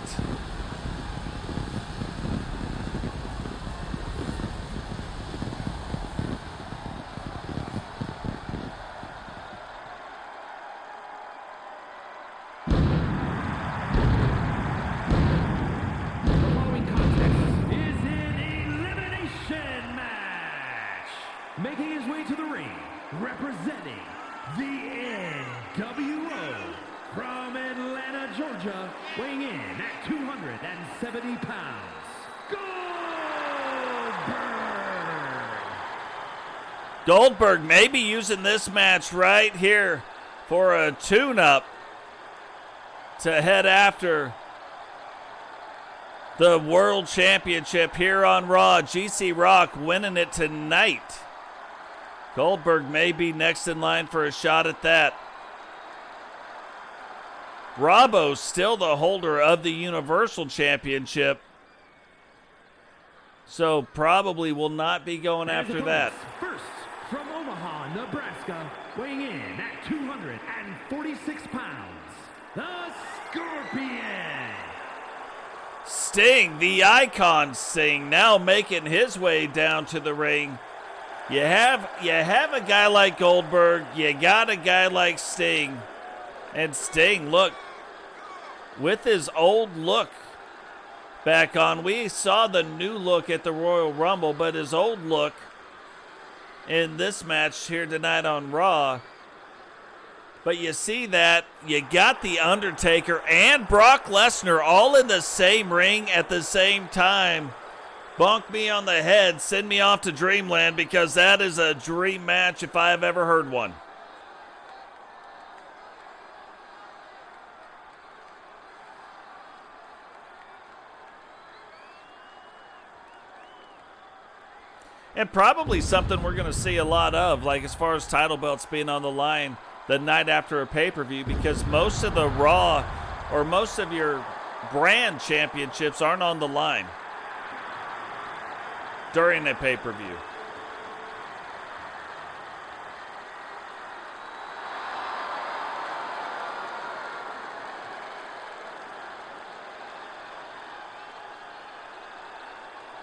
Making his way to the ring, representing the NWO from Atlanta, Georgia, weighing in at 270 pounds, Goldberg! Goldberg may be using this match right here for a tune-up to head after the World Championship here on Raw. GC Rock winning it tonight. Goldberg may be next in line for a shot at that. Robbo's still the holder of the Universal Championship, so probably will not be going after that. First, from Omaha, Nebraska, weighing in at 246 pounds, the Scorpion. Sting, the icon Sting, now making his way down to the ring. You have a guy like Goldberg, you got a guy like Sting. And Sting, look, with his old look back on, we saw the new look at the Royal Rumble, but his old look in this match here tonight on Raw. But you see that, you got The Undertaker and Brock Lesnar all in the same ring at the same time. Bonk me on the head, send me off to Dreamland, because that is a dream match if I've ever heard one. And probably something we're going to see a lot of, like as far as title belts being on the line the night after a pay-per-view, because most of the Raw or most of your brand championships aren't on the line. during a pay-per-view.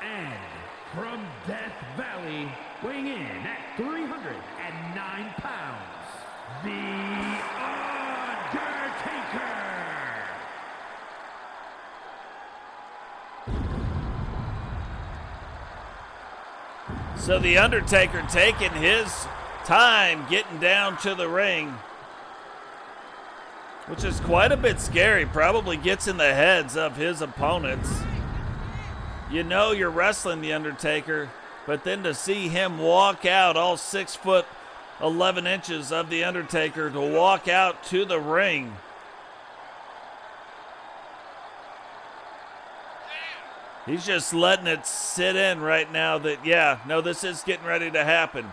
And from Death Valley, weighing in at 309 pounds, The Undertaker. So The Undertaker taking his time getting down to the ring, which is quite a bit scary. Probably gets in the heads of his opponents. You know you're wrestling The Undertaker, but then to see him walk out, all 6 foot 11 inches of The Undertaker, to walk out to the ring. He's just letting it sit in right now that, yeah, no, this is getting ready to happen.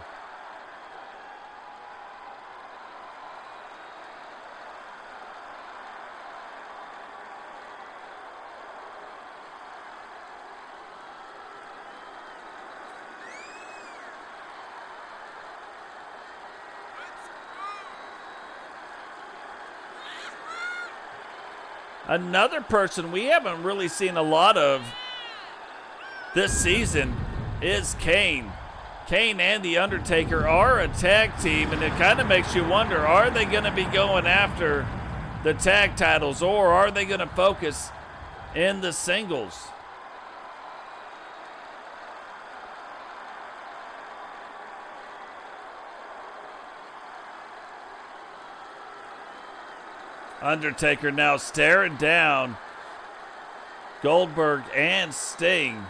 Another person we haven't really seen a lot of this season is Kane. Kane and The Undertaker are a tag team, and it kind of makes you wonder, are they going to be going after the tag titles, or are they going to focus in the singles? Undertaker now staring down Goldberg and Sting.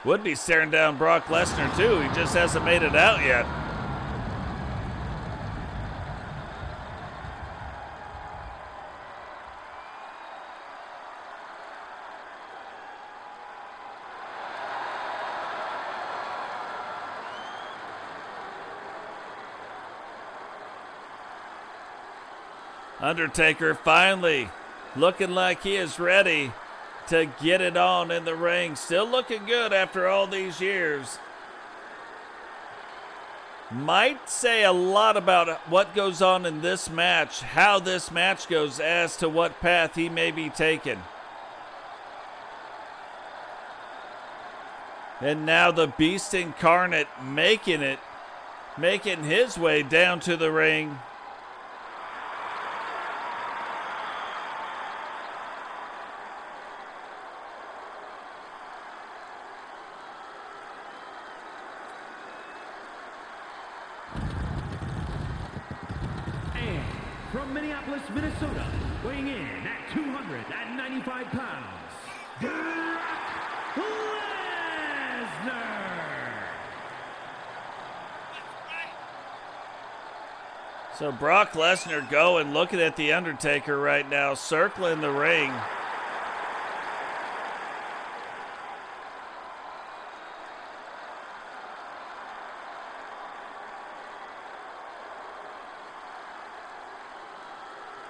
Would be staring down Brock Lesnar too. He just hasn't made it out yet. Undertaker finally looking like he is ready to get it on in the ring. Still looking good after all these years. Might say a lot about what goes on in this match, how this match goes, as to what path he may be taking. And now the Beast Incarnate making his way down to the ring. From Minneapolis, Minnesota, weighing in at 295 pounds, Brock Lesnar. So Brock Lesnar going, looking at The Undertaker right now, circling the ring.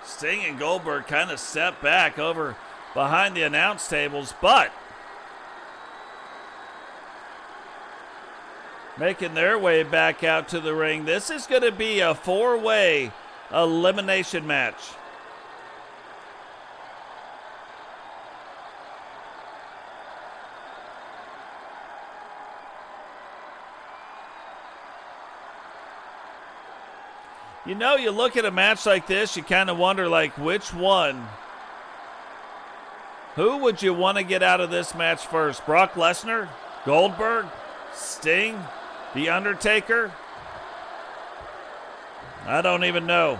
Sting and Goldberg kind of step back over behind the announce tables, but making their way back out to the ring. This is going to be a 4-way elimination match. You know, you look at a match like this, you kind of wonder, like, which one? Who would you want to get out of this match first? Brock Lesnar? Goldberg? Sting? The Undertaker? I don't even know.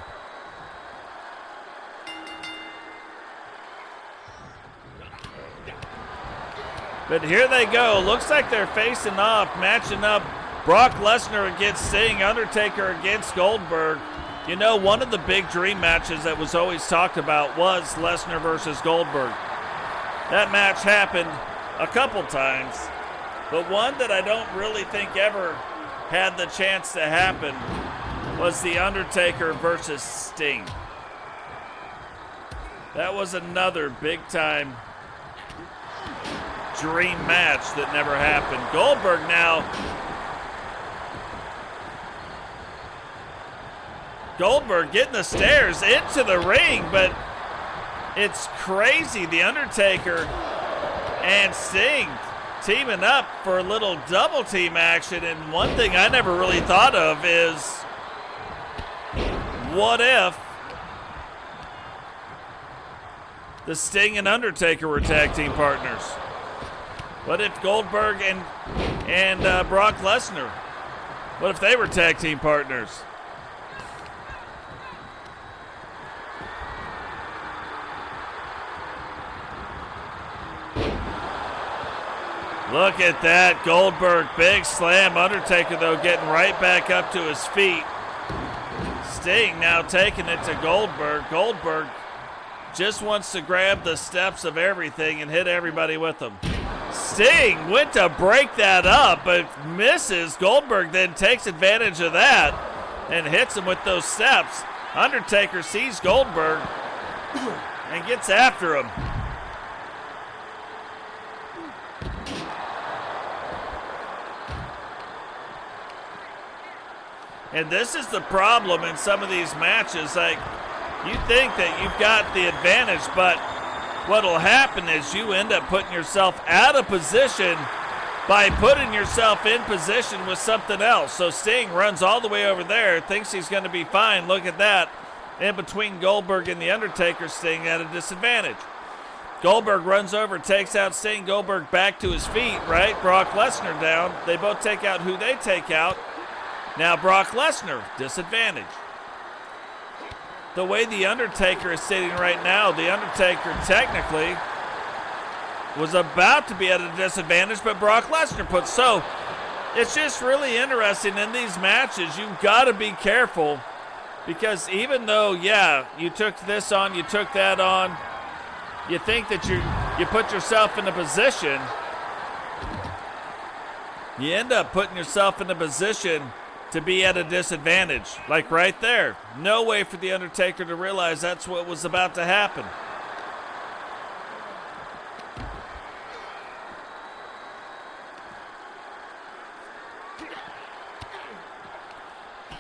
But here they go. Looks like they're facing off, matching up. Brock Lesnar against Sting, Undertaker against Goldberg. You know, one of the big dream matches that was always talked about was Lesnar versus Goldberg. That match happened a couple times, but one that I don't really think ever had the chance to happen was the Undertaker versus Sting. That was another big-time dream match that never happened. Goldberg now. Goldberg getting the stairs into the ring, but it's crazy. The Undertaker and Sting teaming up for a little double team action. And one thing I never really thought of is, what if the Sting and Undertaker were tag team partners? What if Goldberg and Brock Lesnar? What if they were tag team partners? Look at that. Goldberg, big slam. Undertaker, though, getting right back up to his feet. Sting now taking it to Goldberg. Goldberg just wants to grab the steps of everything and hit everybody with them. Sting went to break that up, but misses. Goldberg then takes advantage of that and hits him with those steps. Undertaker sees Goldberg and gets after him. And this is the problem in some of these matches. Like, you think that you've got the advantage, but what'll happen is you end up putting yourself out of position by putting yourself in position with something else. So Sting runs all the way over there, thinks he's going to be fine. Look at that. In between Goldberg and the Undertaker, Sting at a disadvantage. Goldberg runs over, takes out Sting. Goldberg back to his feet, right? Brock Lesnar down. They both take out who they take out. Now Brock Lesnar, disadvantage. The way the Undertaker is sitting right now, the Undertaker technically was about to be at a disadvantage, but Brock Lesnar puts. So it's just really interesting in these matches. You've got to be careful because even though, yeah, you took this on, you took that on, you think that you put yourself in a position, you end up putting yourself in a position to be at a disadvantage, like right there. No way for the Undertaker to realize that's what was about to happen.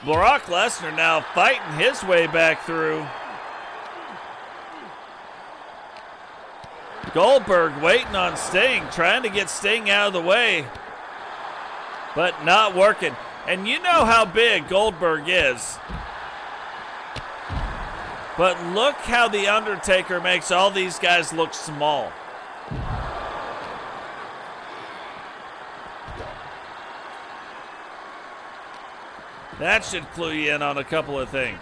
Brock Lesnar now fighting his way back through. Goldberg waiting on Sting, trying to get Sting out of the way, but not working. And you know how big Goldberg is. But look how the Undertaker makes all these guys look small. That should clue you in on a couple of things.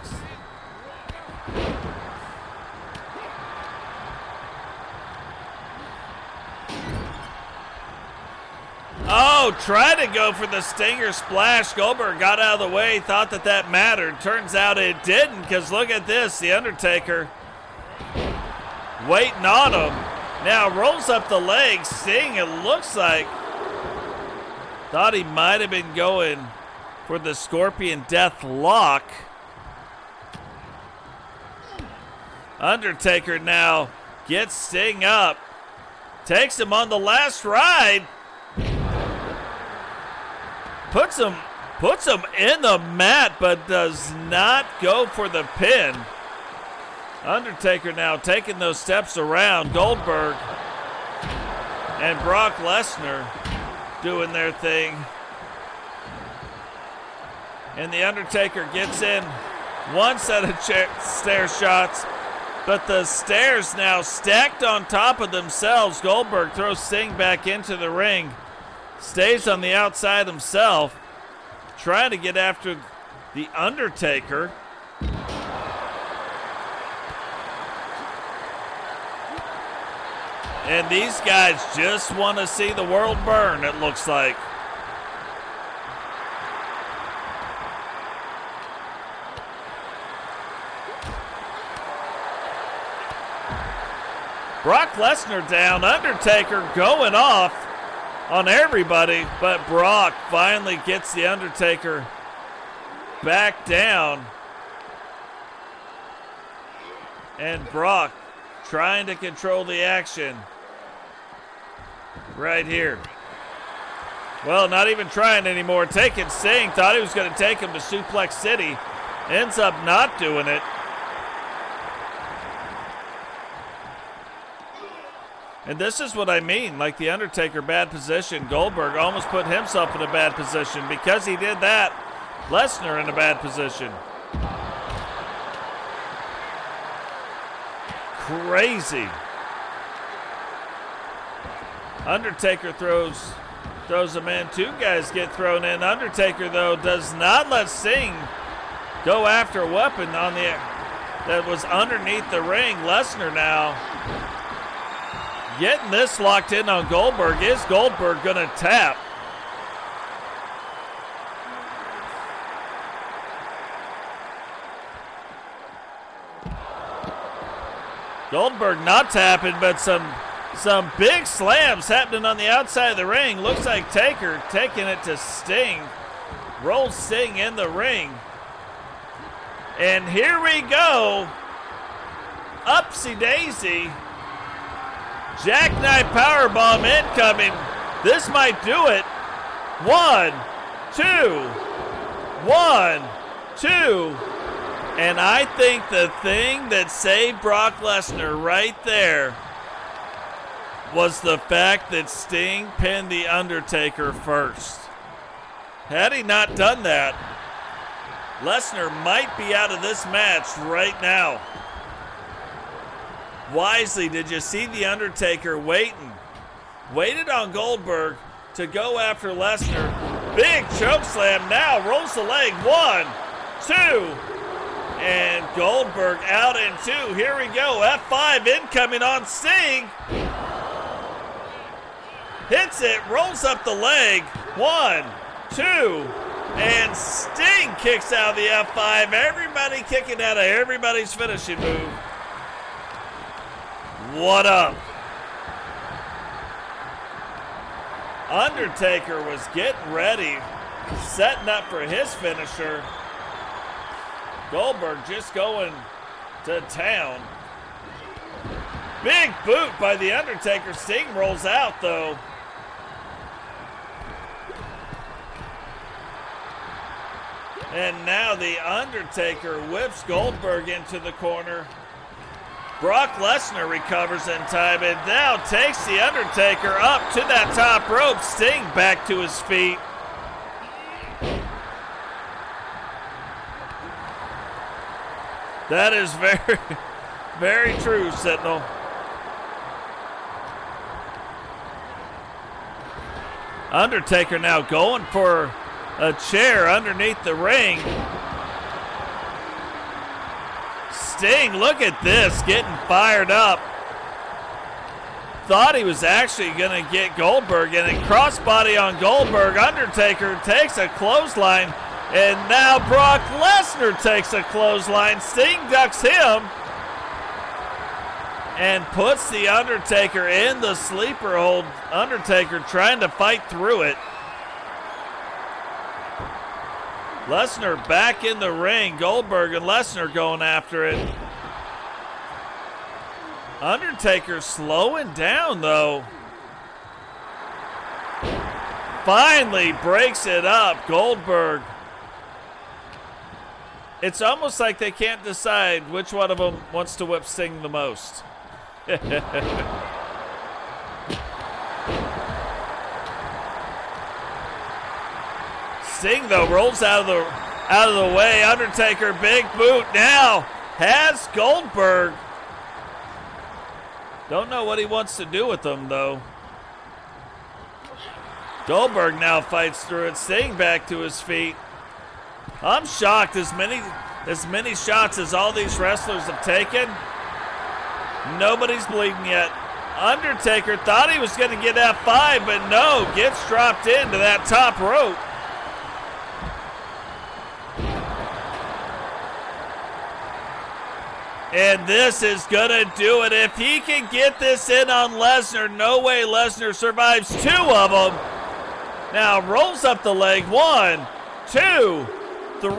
Oh, tried to go for the Stinger splash. Goldberg got out of the way, thought that mattered. Turns out it didn't, because look at this. The Undertaker waiting on him. Now rolls up the legs. Sting, it looks like, thought he might have been going for the Scorpion Death Lock. Undertaker now gets Sting up. Takes him on the last ride. Puts him in the mat, but does not go for the pin. Undertaker now taking those steps around. Goldberg and Brock Lesnar doing their thing. And the Undertaker gets in one set of stair shots, but the stairs now stacked on top of themselves. Goldberg throws Sting back into the ring. Stays on the outside himself, trying to get after the Undertaker. And these guys just want to see the world burn, it looks like. Brock Lesnar down, Undertaker going off on everybody, but Brock finally gets the Undertaker back down. And Brock trying to control the action right here. Well, not even trying anymore. Taking Sting, thought he was going to take him to Suplex City. Ends up not doing it. And this is what I mean, like the Undertaker bad position. Goldberg almost put himself in a bad position. Because he did that, Lesnar in a bad position. Crazy. Undertaker throws him in. Two guys get thrown in. Undertaker, though, does not let Sting go after a weapon on that was underneath the ring. Lesnar now getting this locked in on Goldberg. Is Goldberg going to tap? Goldberg not tapping, but some big slams happening on the outside of the ring. Looks like Taker taking it to Sting. Rolls Sting in the ring. And here we go. Upsy daisy. Jackknife powerbomb incoming. This might do it. 1, 2. 1, 2. And I think the thing that saved Brock Lesnar right there was the fact that Sting pinned The Undertaker first. Had he not done that, Lesnar might be out of this match right now. Wisely, did you see The Undertaker waiting? Waited on Goldberg to go after Lesnar. Big choke slam now, rolls the leg. 1, 2. And Goldberg out in 2. Here we go. F5 incoming on Sting. Hits it, rolls up the leg. 1, 2. And Sting kicks out of the F5. Everybody kicking out of everybody's finishing move. What up? Undertaker was getting ready, setting up for his finisher. Goldberg just going to town. Big boot by The Undertaker. Sting rolls out, though. And now The Undertaker whips Goldberg into the corner. Brock Lesnar recovers in time and now takes The Undertaker up to that top rope. Sting back to his feet. That is very, very true, Sentinel. Undertaker now going for a chair underneath the ring. Sting, look at this, getting fired up. Thought he was actually going to get Goldberg, and then crossbody on Goldberg. Undertaker takes a clothesline, and now Brock Lesnar takes a clothesline. Sting ducks him and puts The Undertaker in the sleeper hold. Undertaker trying to fight through it. Lesnar back in the ring. Goldberg and Lesnar going after it. Undertaker slowing down, though. Finally breaks it up. Goldberg. It's almost like they can't decide which one of them wants to whip Sting the most. Sting, though, rolls out of the way. Undertaker, big boot now has Goldberg. Don't know what he wants to do with them, though. Goldberg now fights through it. Sting back to his feet. I'm shocked as many shots as all these wrestlers have taken. Nobody's bleeding yet. Undertaker thought he was going to get F5, but no, gets dropped into that top rope. And this is going to do it. If he can get this in on Lesnar, no way Lesnar survives 2 of them. Now rolls up the leg. 1, 2, 3.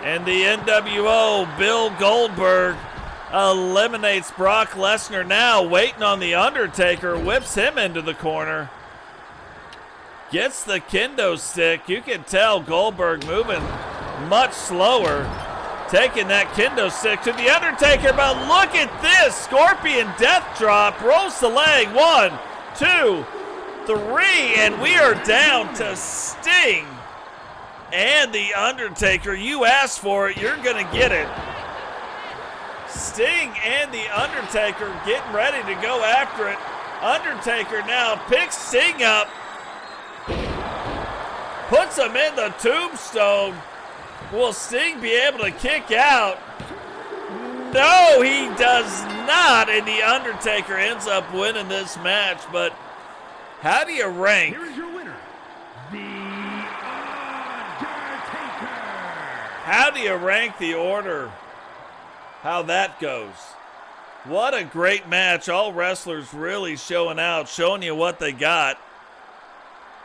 And the NWO, Bill Goldberg, eliminates Brock Lesnar now, waiting on the Undertaker, whips him into the corner. Gets the kendo stick. You can tell Goldberg moving much slower, taking that kendo stick to the Undertaker, but look at this. Scorpion death drop, rolls the leg. 1, 2, 3, and we are down to Sting and the Undertaker. You asked for it, you're gonna get it. Sting and the Undertaker getting ready to go after it. Undertaker now picks Sting up, puts him in the tombstone. Will Sting be able to kick out? No, he does not, and the Undertaker ends up winning this match. But how do you rank? Here is your winner, The Undertaker. How do you rank the order? How that goes? What a great match. All wrestlers really showing out, showing you what they got.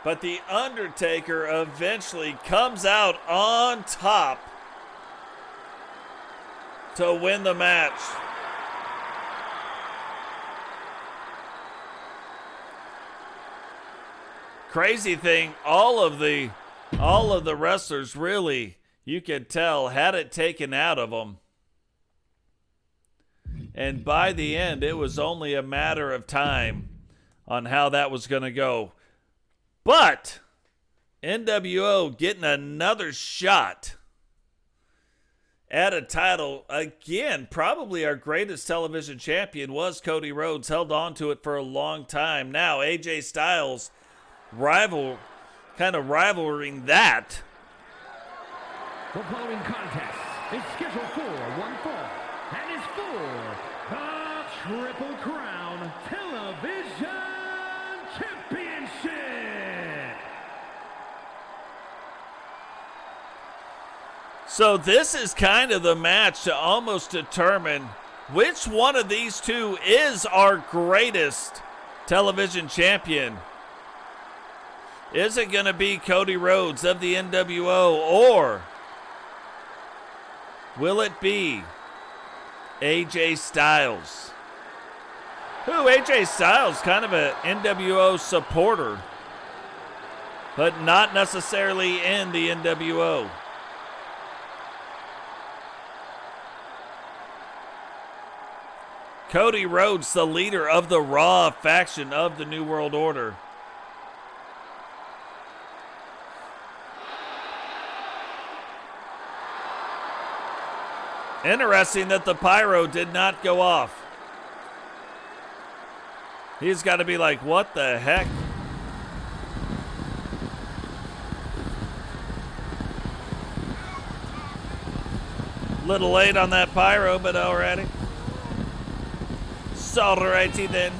But the Undertaker eventually comes out on top to win the match. Crazy thing, all of the wrestlers really, you could tell, had it taken out of them. And by the end, it was only a matter of time on how that was going to go. But NWO getting another shot at a title. Again, probably our greatest television champion was Cody Rhodes. Held on to it for a long time. Now AJ Styles rivaling that. The following contest is scheduled for one fall and is for the Triple Crown Television Championship. So this is kind of the match to almost determine which one of these two is our greatest television champion. Is it going to be Cody Rhodes of the NWO, or will it be AJ Styles? AJ Styles, kind of an NWO supporter, but not necessarily in the NWO. Cody Rhodes, the leader of the Raw faction of the New World Order. Interesting that the pyro did not go off. He's got to be like, what the heck? Little late on that pyro, but alrighty. Alrighty then.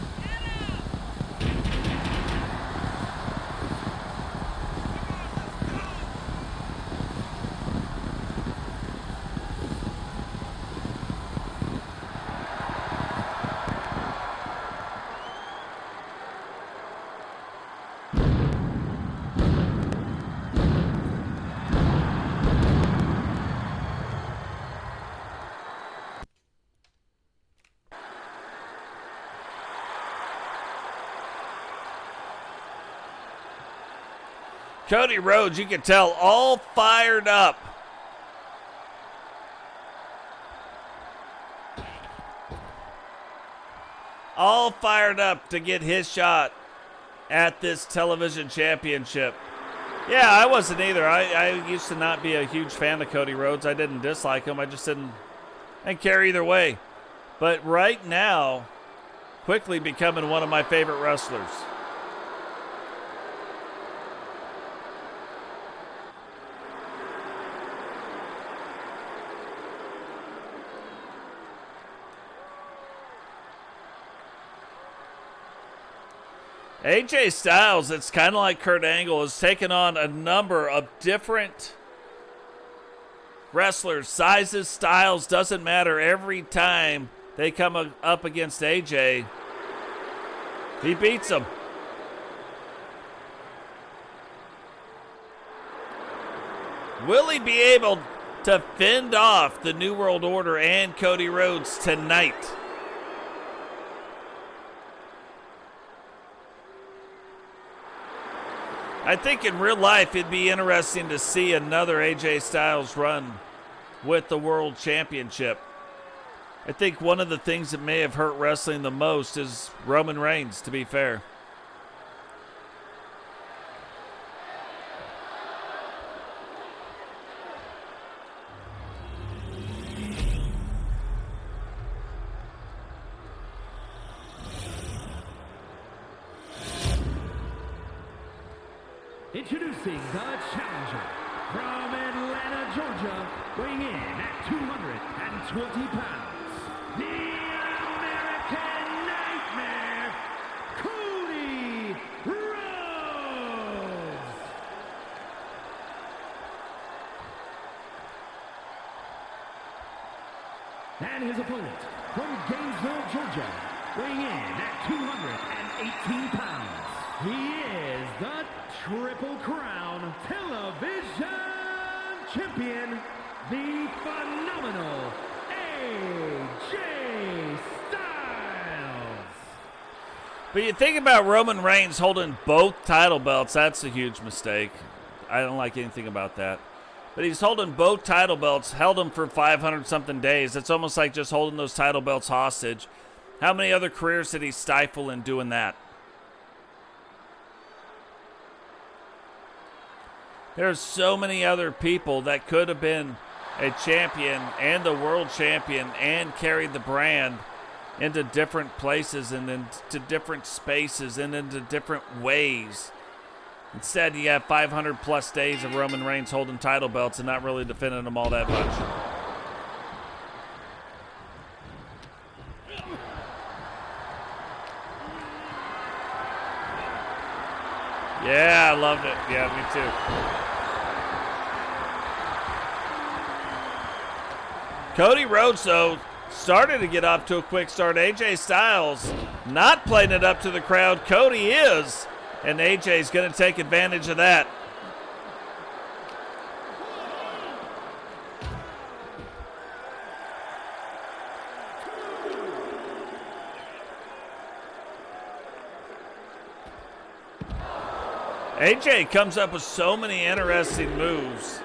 Cody Rhodes, you can tell, all fired up. All fired up to get his shot at this television championship. Yeah, I wasn't either. I used to not be a huge fan of Cody Rhodes. I didn't dislike him. I just didn't care either way. But right now, quickly becoming one of my favorite wrestlers. AJ Styles, it's kind of like Kurt Angle, has taken on a number of different wrestlers. Sizes, styles, doesn't matter. Every time they come up against AJ, he beats them. Will he be able to fend off the New World Order and Cody Rhodes tonight. I think in real life it'd be interesting to see another AJ Styles run with the World Championship. I think one of the things that may have hurt wrestling the most is Roman Reigns, to be fair. Introducing the challenger from Atlanta, Georgia, weighing in at 220 pounds, the American Nightmare, Cody Rhodes. And his opponent from Gainesville, Georgia, weighing in at 218 pounds, he is the Triple Crown Television Champion, the phenomenal AJ Styles. But you think about Roman Reigns holding both title belts, that's a huge mistake. I don't like anything about that. But he's holding both title belts, held them for 500-something days. It's almost like just holding those title belts hostage. How many other careers did he stifle in doing that? There's so many other people that could have been a champion and a world champion and carried the brand into different places and into different spaces and into different ways. Instead, you have 500-plus days of Roman Reigns holding title belts and not really defending them all that much. Yeah, I loved it. Yeah, me too. Cody Rhodes, though, started to get off to a quick start. AJ Styles not playing it up to the crowd. Cody is, and AJ's going to take advantage of that. AJ comes up with so many interesting moves.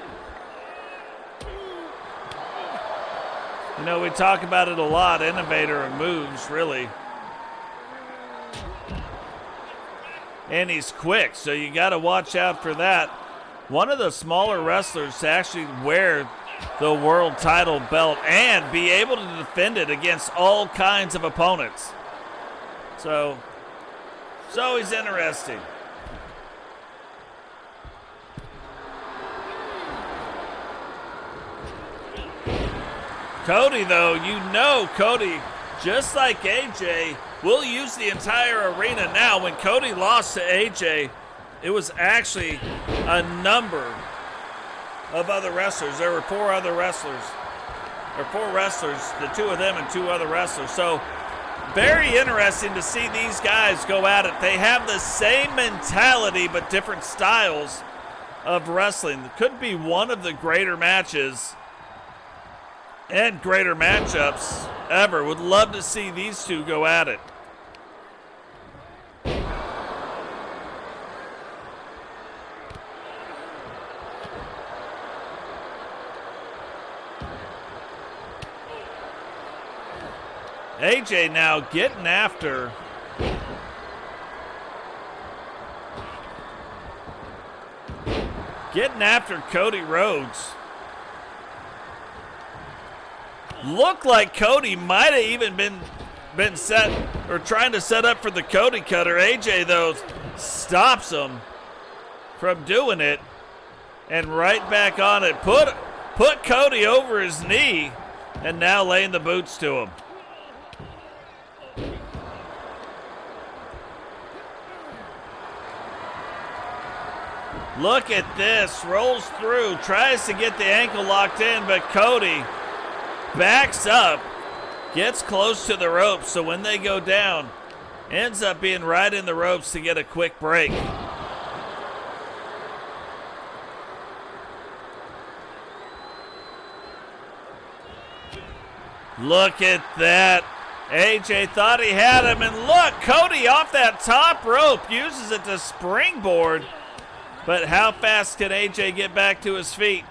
You know, we talk about it a lot, innovator of moves, really. And he's quick, so you got to watch out for that. One of the smaller wrestlers to actually wear the world title belt and be able to defend it against all kinds of opponents. So, it's always interesting. Cody, though, you know Cody, just like AJ, will use the entire arena. Now, when Cody lost to AJ, it was actually a number of other wrestlers. There were four wrestlers, the two of them and two other wrestlers. So, very interesting to see these guys go at it. They have the same mentality, but different styles of wrestling. It could be one of the greater matches and greater matchups ever. Would love to see these two go at it. AJ now getting after Cody Rhodes. Looked like Cody might have even been set or trying to set up for the Cody cutter. AJ, though, stops him from doing it and right back on it. Put Cody over his knee and now laying the boots to him. Look at this. Rolls through. Tries to get the ankle locked in, but Cody backs up, gets close to the ropes, so when they go down, ends up being right in the ropes to get a quick break. Look at that. AJ thought he had him, and look, Cody off that top rope, uses it to springboard. But how fast can AJ get back to his feet?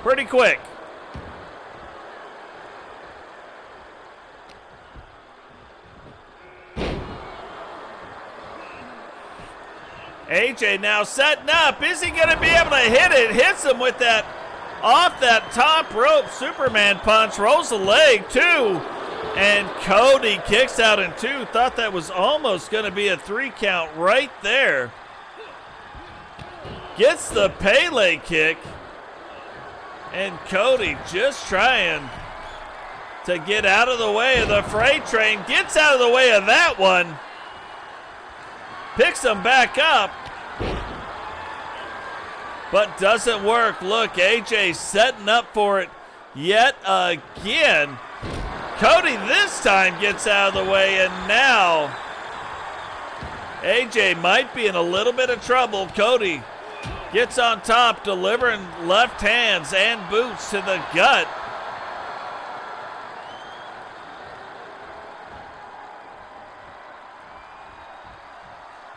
Pretty quick. AJ now setting up. Is he going to be able to hit it? Hits him with that off that top rope Superman punch. Rolls the leg, too. And Cody kicks out in 2. Thought that was almost going to be a 3 count right there. Gets the Pele kick. And Cody just trying to get out of the way of the freight train. Gets out of the way of that one. Picks him back up. But doesn't work. Look, AJ setting up for it yet again. Cody this time gets out of the way, and now AJ might be in a little bit of trouble. Cody gets on top, delivering left hands and boots to the gut.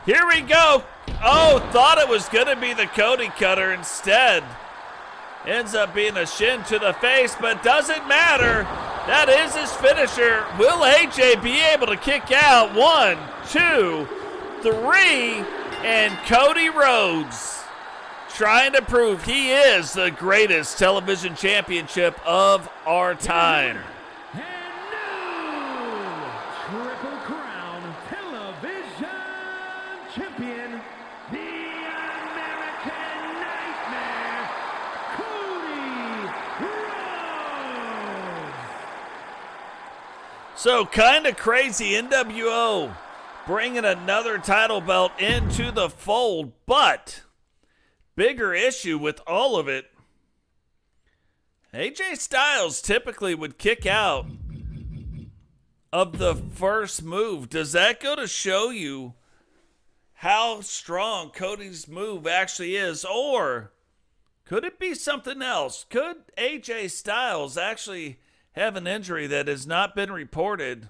Here we go. Oh, thought it was going to be the Cody cutter instead. Ends up being a shin to the face, but doesn't matter. That is his finisher. Will AJ be able to kick out? 1, 2, 3, and Cody Rhodes trying to prove he is the greatest television championship of our time. Triple Crown Television Champion, the American Nightmare, Cody Rhodes. So kind of crazy, NWO bringing another title belt into the fold, but bigger issue with all of it, AJ Styles typically would kick out of the first move. Does that go to show you how strong Cody's move actually is? Or could it be something else? Could AJ Styles actually have an injury that has not been reported?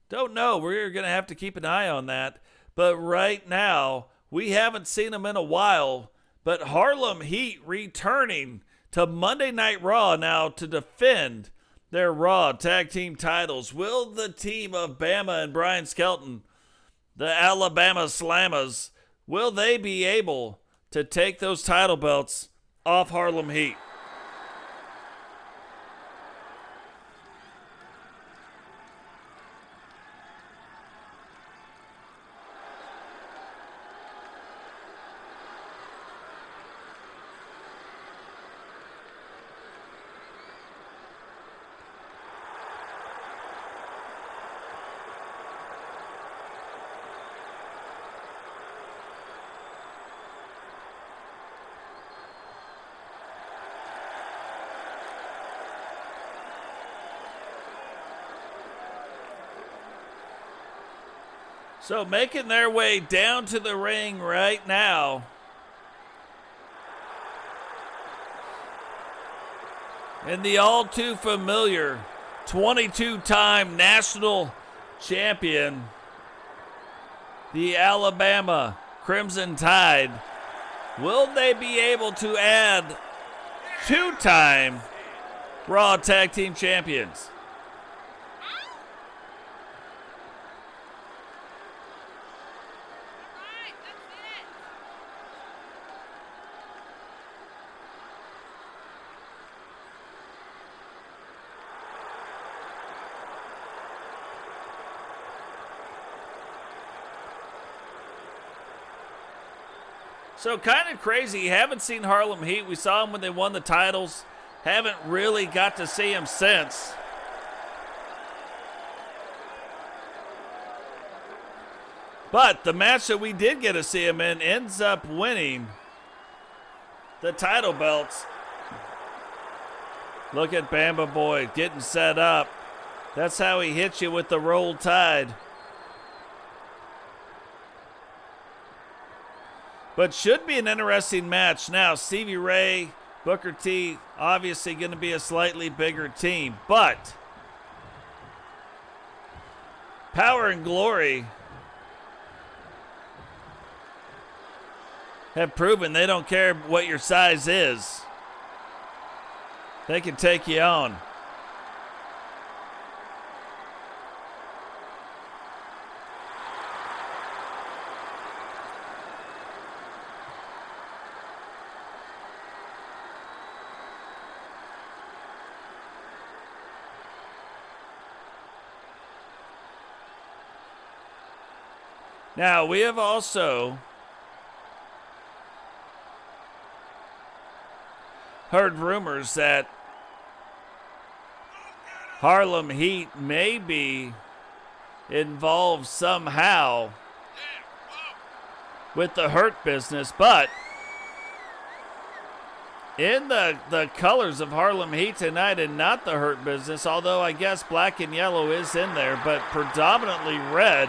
Don't know. We're going to have to keep an eye on that. But right now, we haven't seen him in a while. But Harlem Heat returning to Monday Night Raw now to defend their Raw Tag Team titles. Will the team of Bama and Brian Skelton, the Alabama Slammers, will they be able to take those title belts off Harlem Heat? So making their way down to the ring right now. And the all too familiar 22-time national champion, the Alabama Crimson Tide. Will they be able to add 2-time Raw Tag Team champions? So kind of crazy. Haven't seen Harlem Heat. We saw them when they won the titles. Haven't really got to see them since. But the match that we did get to see him in ends up winning the title belts. Look at Bama Boy getting set up. That's how he hits you with the Roll Tide. But should be an interesting match. Now, Stevie Ray, Booker T, obviously going to be a slightly bigger team. But Power and Glory have proven they don't care what your size is. They can take you on. Now, we have also heard rumors that Harlem Heat may be involved somehow with the Hurt business, but in the colors of Harlem Heat tonight and not the Hurt business, although I guess black and yellow is in there, but predominantly red.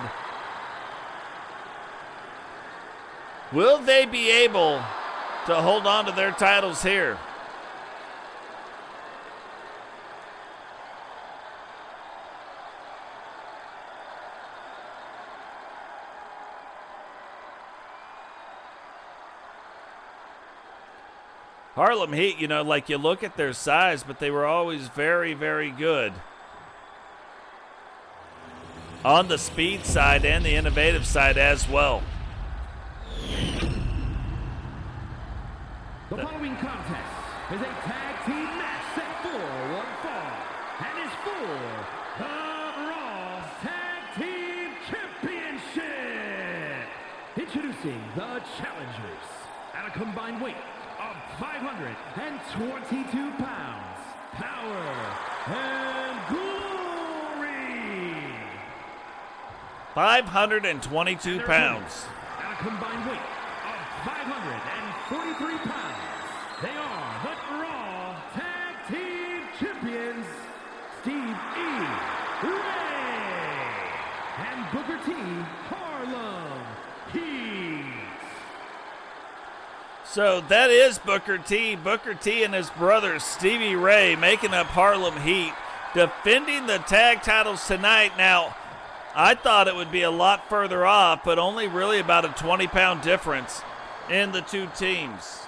Will they be able to hold on to their titles here? Harlem Heat, you know, like you look at their size, but they were always very, very good on the speed side and the innovative side as well. The following contest is a tag team match set for one fall and is for the Raw Tag Team Championship. Introducing the challengers at a combined weight of 522 pounds, Power and Glory. 522 pounds. At a combined weight of 543 pounds, they are the Raw Tag Team Champions, Steve E. Ray and Booker T. Harlem Heat. So that is Booker T. Booker T and his brother Stevie Ray making up Harlem Heat, defending the tag titles tonight. Now, I thought it would be a lot further off, but only really about a 20-pound difference in the two teams.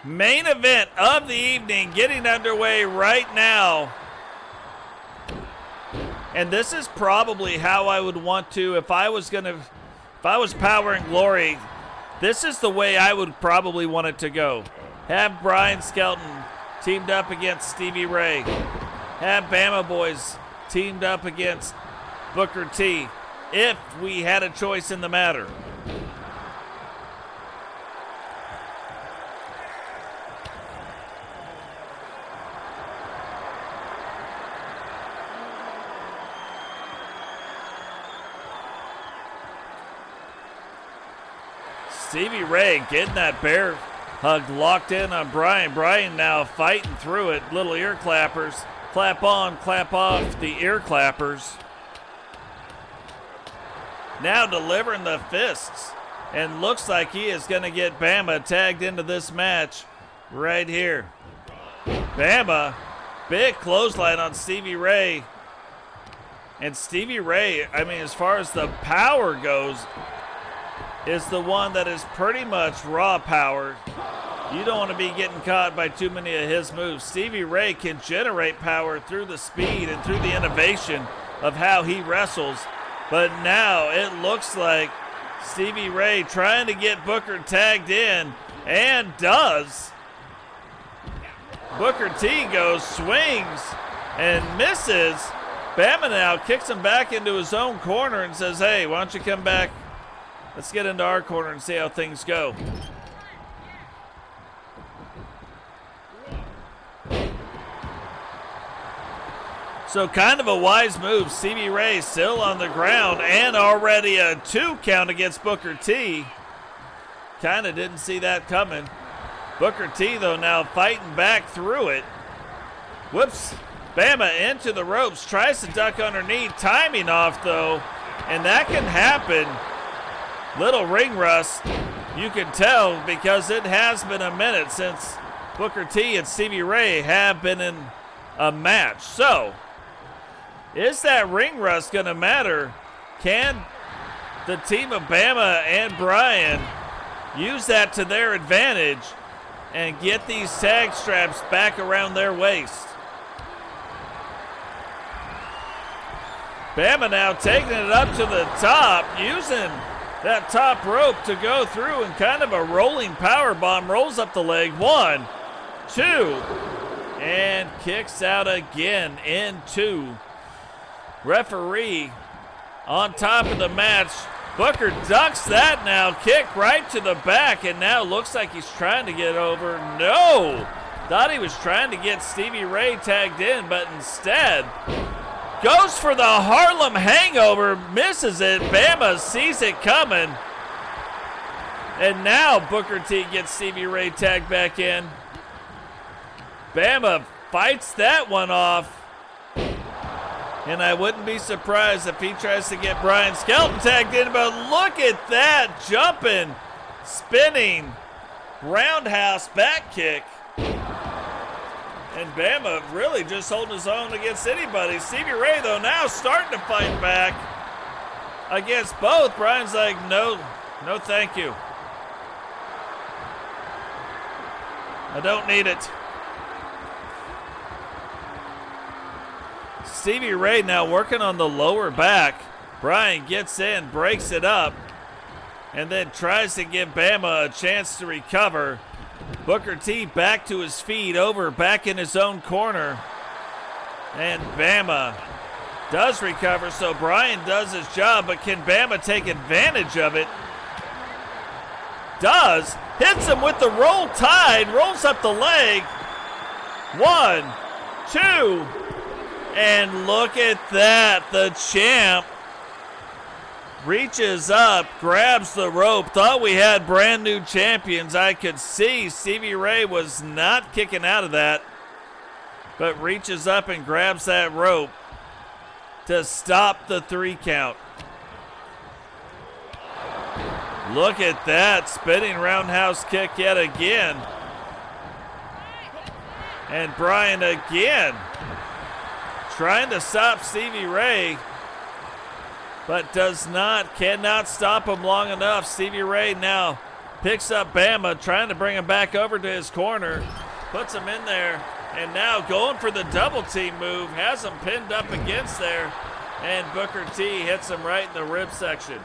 Main event of the evening getting underway right now. And this is probably how I would want to, if I was Power and Glory, this is the way I would probably want it to go. Have Brian Skelton teamed up against Stevie Ray. Have Bama Boys teamed up against Booker T, if we had a choice in the matter. Stevie Ray getting that bear hug locked in on Brian. Brian now fighting through it. Little ear clappers. Clap on, clap off the ear clappers. Now delivering the fists. And looks like he is going to get Bama tagged into this match right here. Bama, big clothesline on Stevie Ray. And Stevie Ray, I mean, as far as the power goes, is the one that is pretty much raw power. You don't want to be getting caught by too many of his moves. Stevie Ray can generate power through the speed and through the innovation of how he wrestles. But now it looks like Stevie Ray trying to get Booker tagged in, and does. Booker T goes, swings, and misses. Bama now kicks him back into his own corner and says, hey, why don't you come back? Let's get into our corner and see how things go. So kind of a wise move. Stevie Ray still on the ground and already a 2 count against Booker T. Kind of didn't see that coming. Booker T, though, now fighting back through it. Whoops. Bama into the ropes. Tries to duck underneath. Timing off, though. And that can happen. Little ring rust. You can tell because it has been a minute since Booker T and Stevie Ray have been in a match. So, is that ring rust going to matter? Can the team of Bama and Bryan use that to their advantage and get these tag straps back around their waist? Bama now taking it up to the top, using that top rope to go through and kind of a rolling power bomb, rolls up the leg. 1, 2, and kicks out again in 2. Referee on top of the match. Booker ducks that now, kick right to the back, and now looks like he's trying to get over. No! Thought he was trying to get Stevie Ray tagged in, but instead goes for the Harlem Hangover, misses it. Bama sees it coming. And now Booker T gets Stevie Ray tagged back in. Bama fights that one off. And I wouldn't be surprised if he tries to get Brian Skelton tagged in, but look at that, jumping, spinning, roundhouse back kick. And Bama really just holding his own against anybody. Stevie Ray, though, now starting to fight back against both. Brian's like, no thank you. I don't need it. Stevie Ray now working on the lower back. Brian gets in, breaks it up, and then tries to give Bama a chance to recover. Booker T back to his feet, back in his own corner. And Bama does recover, so Brian does his job, but can Bama take advantage of it? Does. Hits him with the roll tide, rolls up the leg. 1, 2, and look at that. The champ reaches up, grabs the rope. Thought we had brand new champions. I could see Stevie Ray was not kicking out of that, but reaches up and grabs that rope to stop the 3 count. Look at that, spinning roundhouse kick yet again. And Brian again trying to stop Stevie Ray, but cannot stop him long enough. Stevie Ray now picks up Bama, trying to bring him back over to his corner, puts him in there, and now going for the double team move, has him pinned up against there, and Booker T hits him right in the rib section.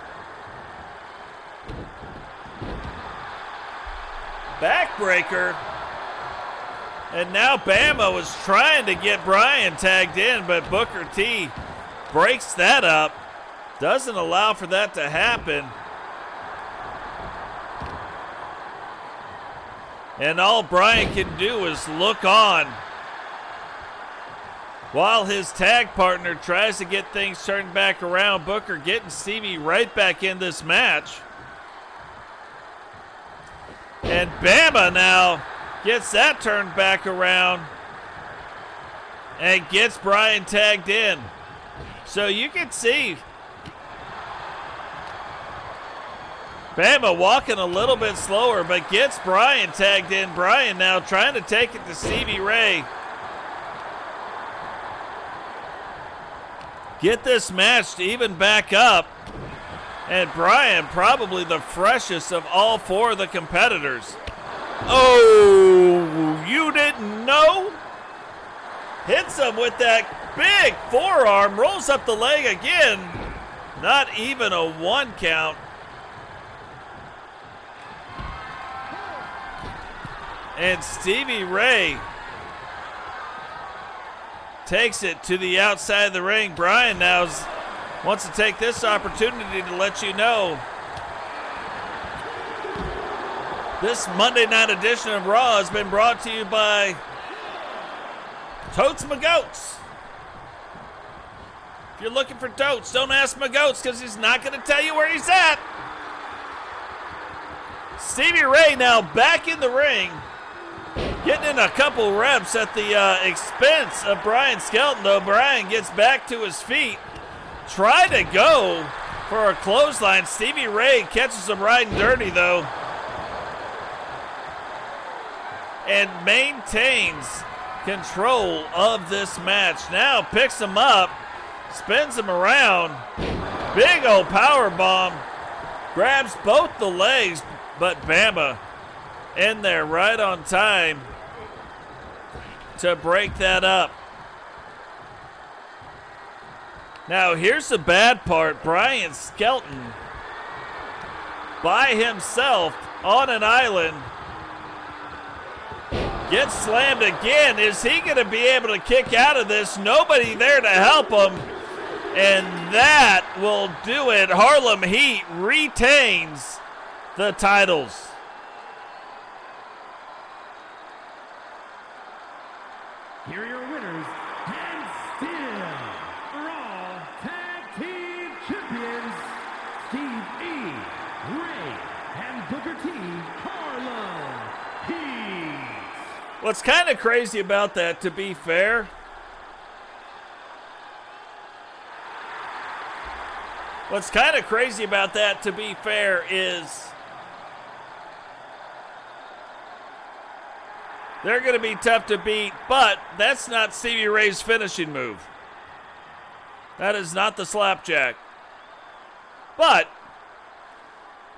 Backbreaker. And now Bama was trying to get Brian tagged in, but Booker T breaks that up. Doesn't allow for that to happen. And all Brian can do is look on while his tag partner tries to get things turned back around. Booker getting Stevie right back in this match. And Bama now gets that turned back around and gets Brian tagged in. So you can see Bama walking a little bit slower, but gets Brian tagged in. Brian now trying to take it to Stevie Ray. Get this match to even back up. And Brian probably the freshest of all 4 of the competitors. Oh, you didn't know? Hits him with that big forearm, rolls up the leg again. Not even a 1 count. And Stevie Ray takes it to the outside of the ring. Brian now wants to take this opportunity to let you know this Monday night edition of Raw has been brought to you by Totes My Goats. If you're looking for Totes, don't ask my goats because he's not going to tell you where he's at. Stevie Ray now back in the ring, getting in a couple reps at the expense of Brian Skelton, though. Brian gets back to his feet. Try to go for a clothesline. Stevie Ray catches him riding dirty, though. and maintains control of this match. Now picks him up, spins him around. Big old power bomb. Grabs both the legs, but Bama in there right on time to break that up. Now here's the bad part. Brian Skelton by himself on an island gets slammed again. Is he going to be able to kick out of this? Nobody there to help him. And that will do it. Harlem Heat retains the titles. Here are your winners, and still Raw Tag Team Champions, Steve E, Ray, and Booker T, Harlem Heat. What's kind of crazy about that, to be fair, is they're going to be tough to beat, but that's not Stevie Ray's finishing move. That is not the slapjack. But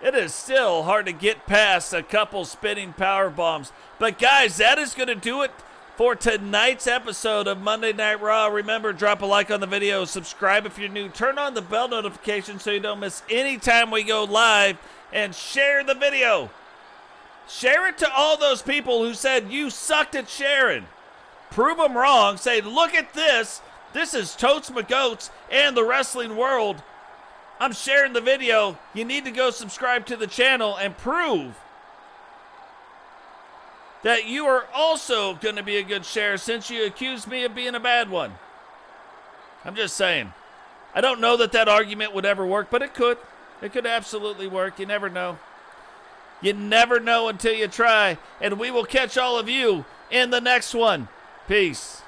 it is still hard to get past a couple spinning power bombs. But guys, that is going to do it for tonight's episode of Monday Night Raw. Remember, drop a like on the video, subscribe if you're new, turn on the bell notification so you don't miss any time we go live, and share the video. Share it to all those people who said you sucked at sharing. Prove them wrong. Say, look at this. This is Totes McGoats and the wrestling world. I'm sharing the video. You need to go subscribe to the channel and prove that you are also going to be a good share since you accused me of being a bad one. I'm just saying. I don't know that argument would ever work, but it could. It could absolutely work. You never know. You never know until you try. And we will catch all of you in the next one. Peace.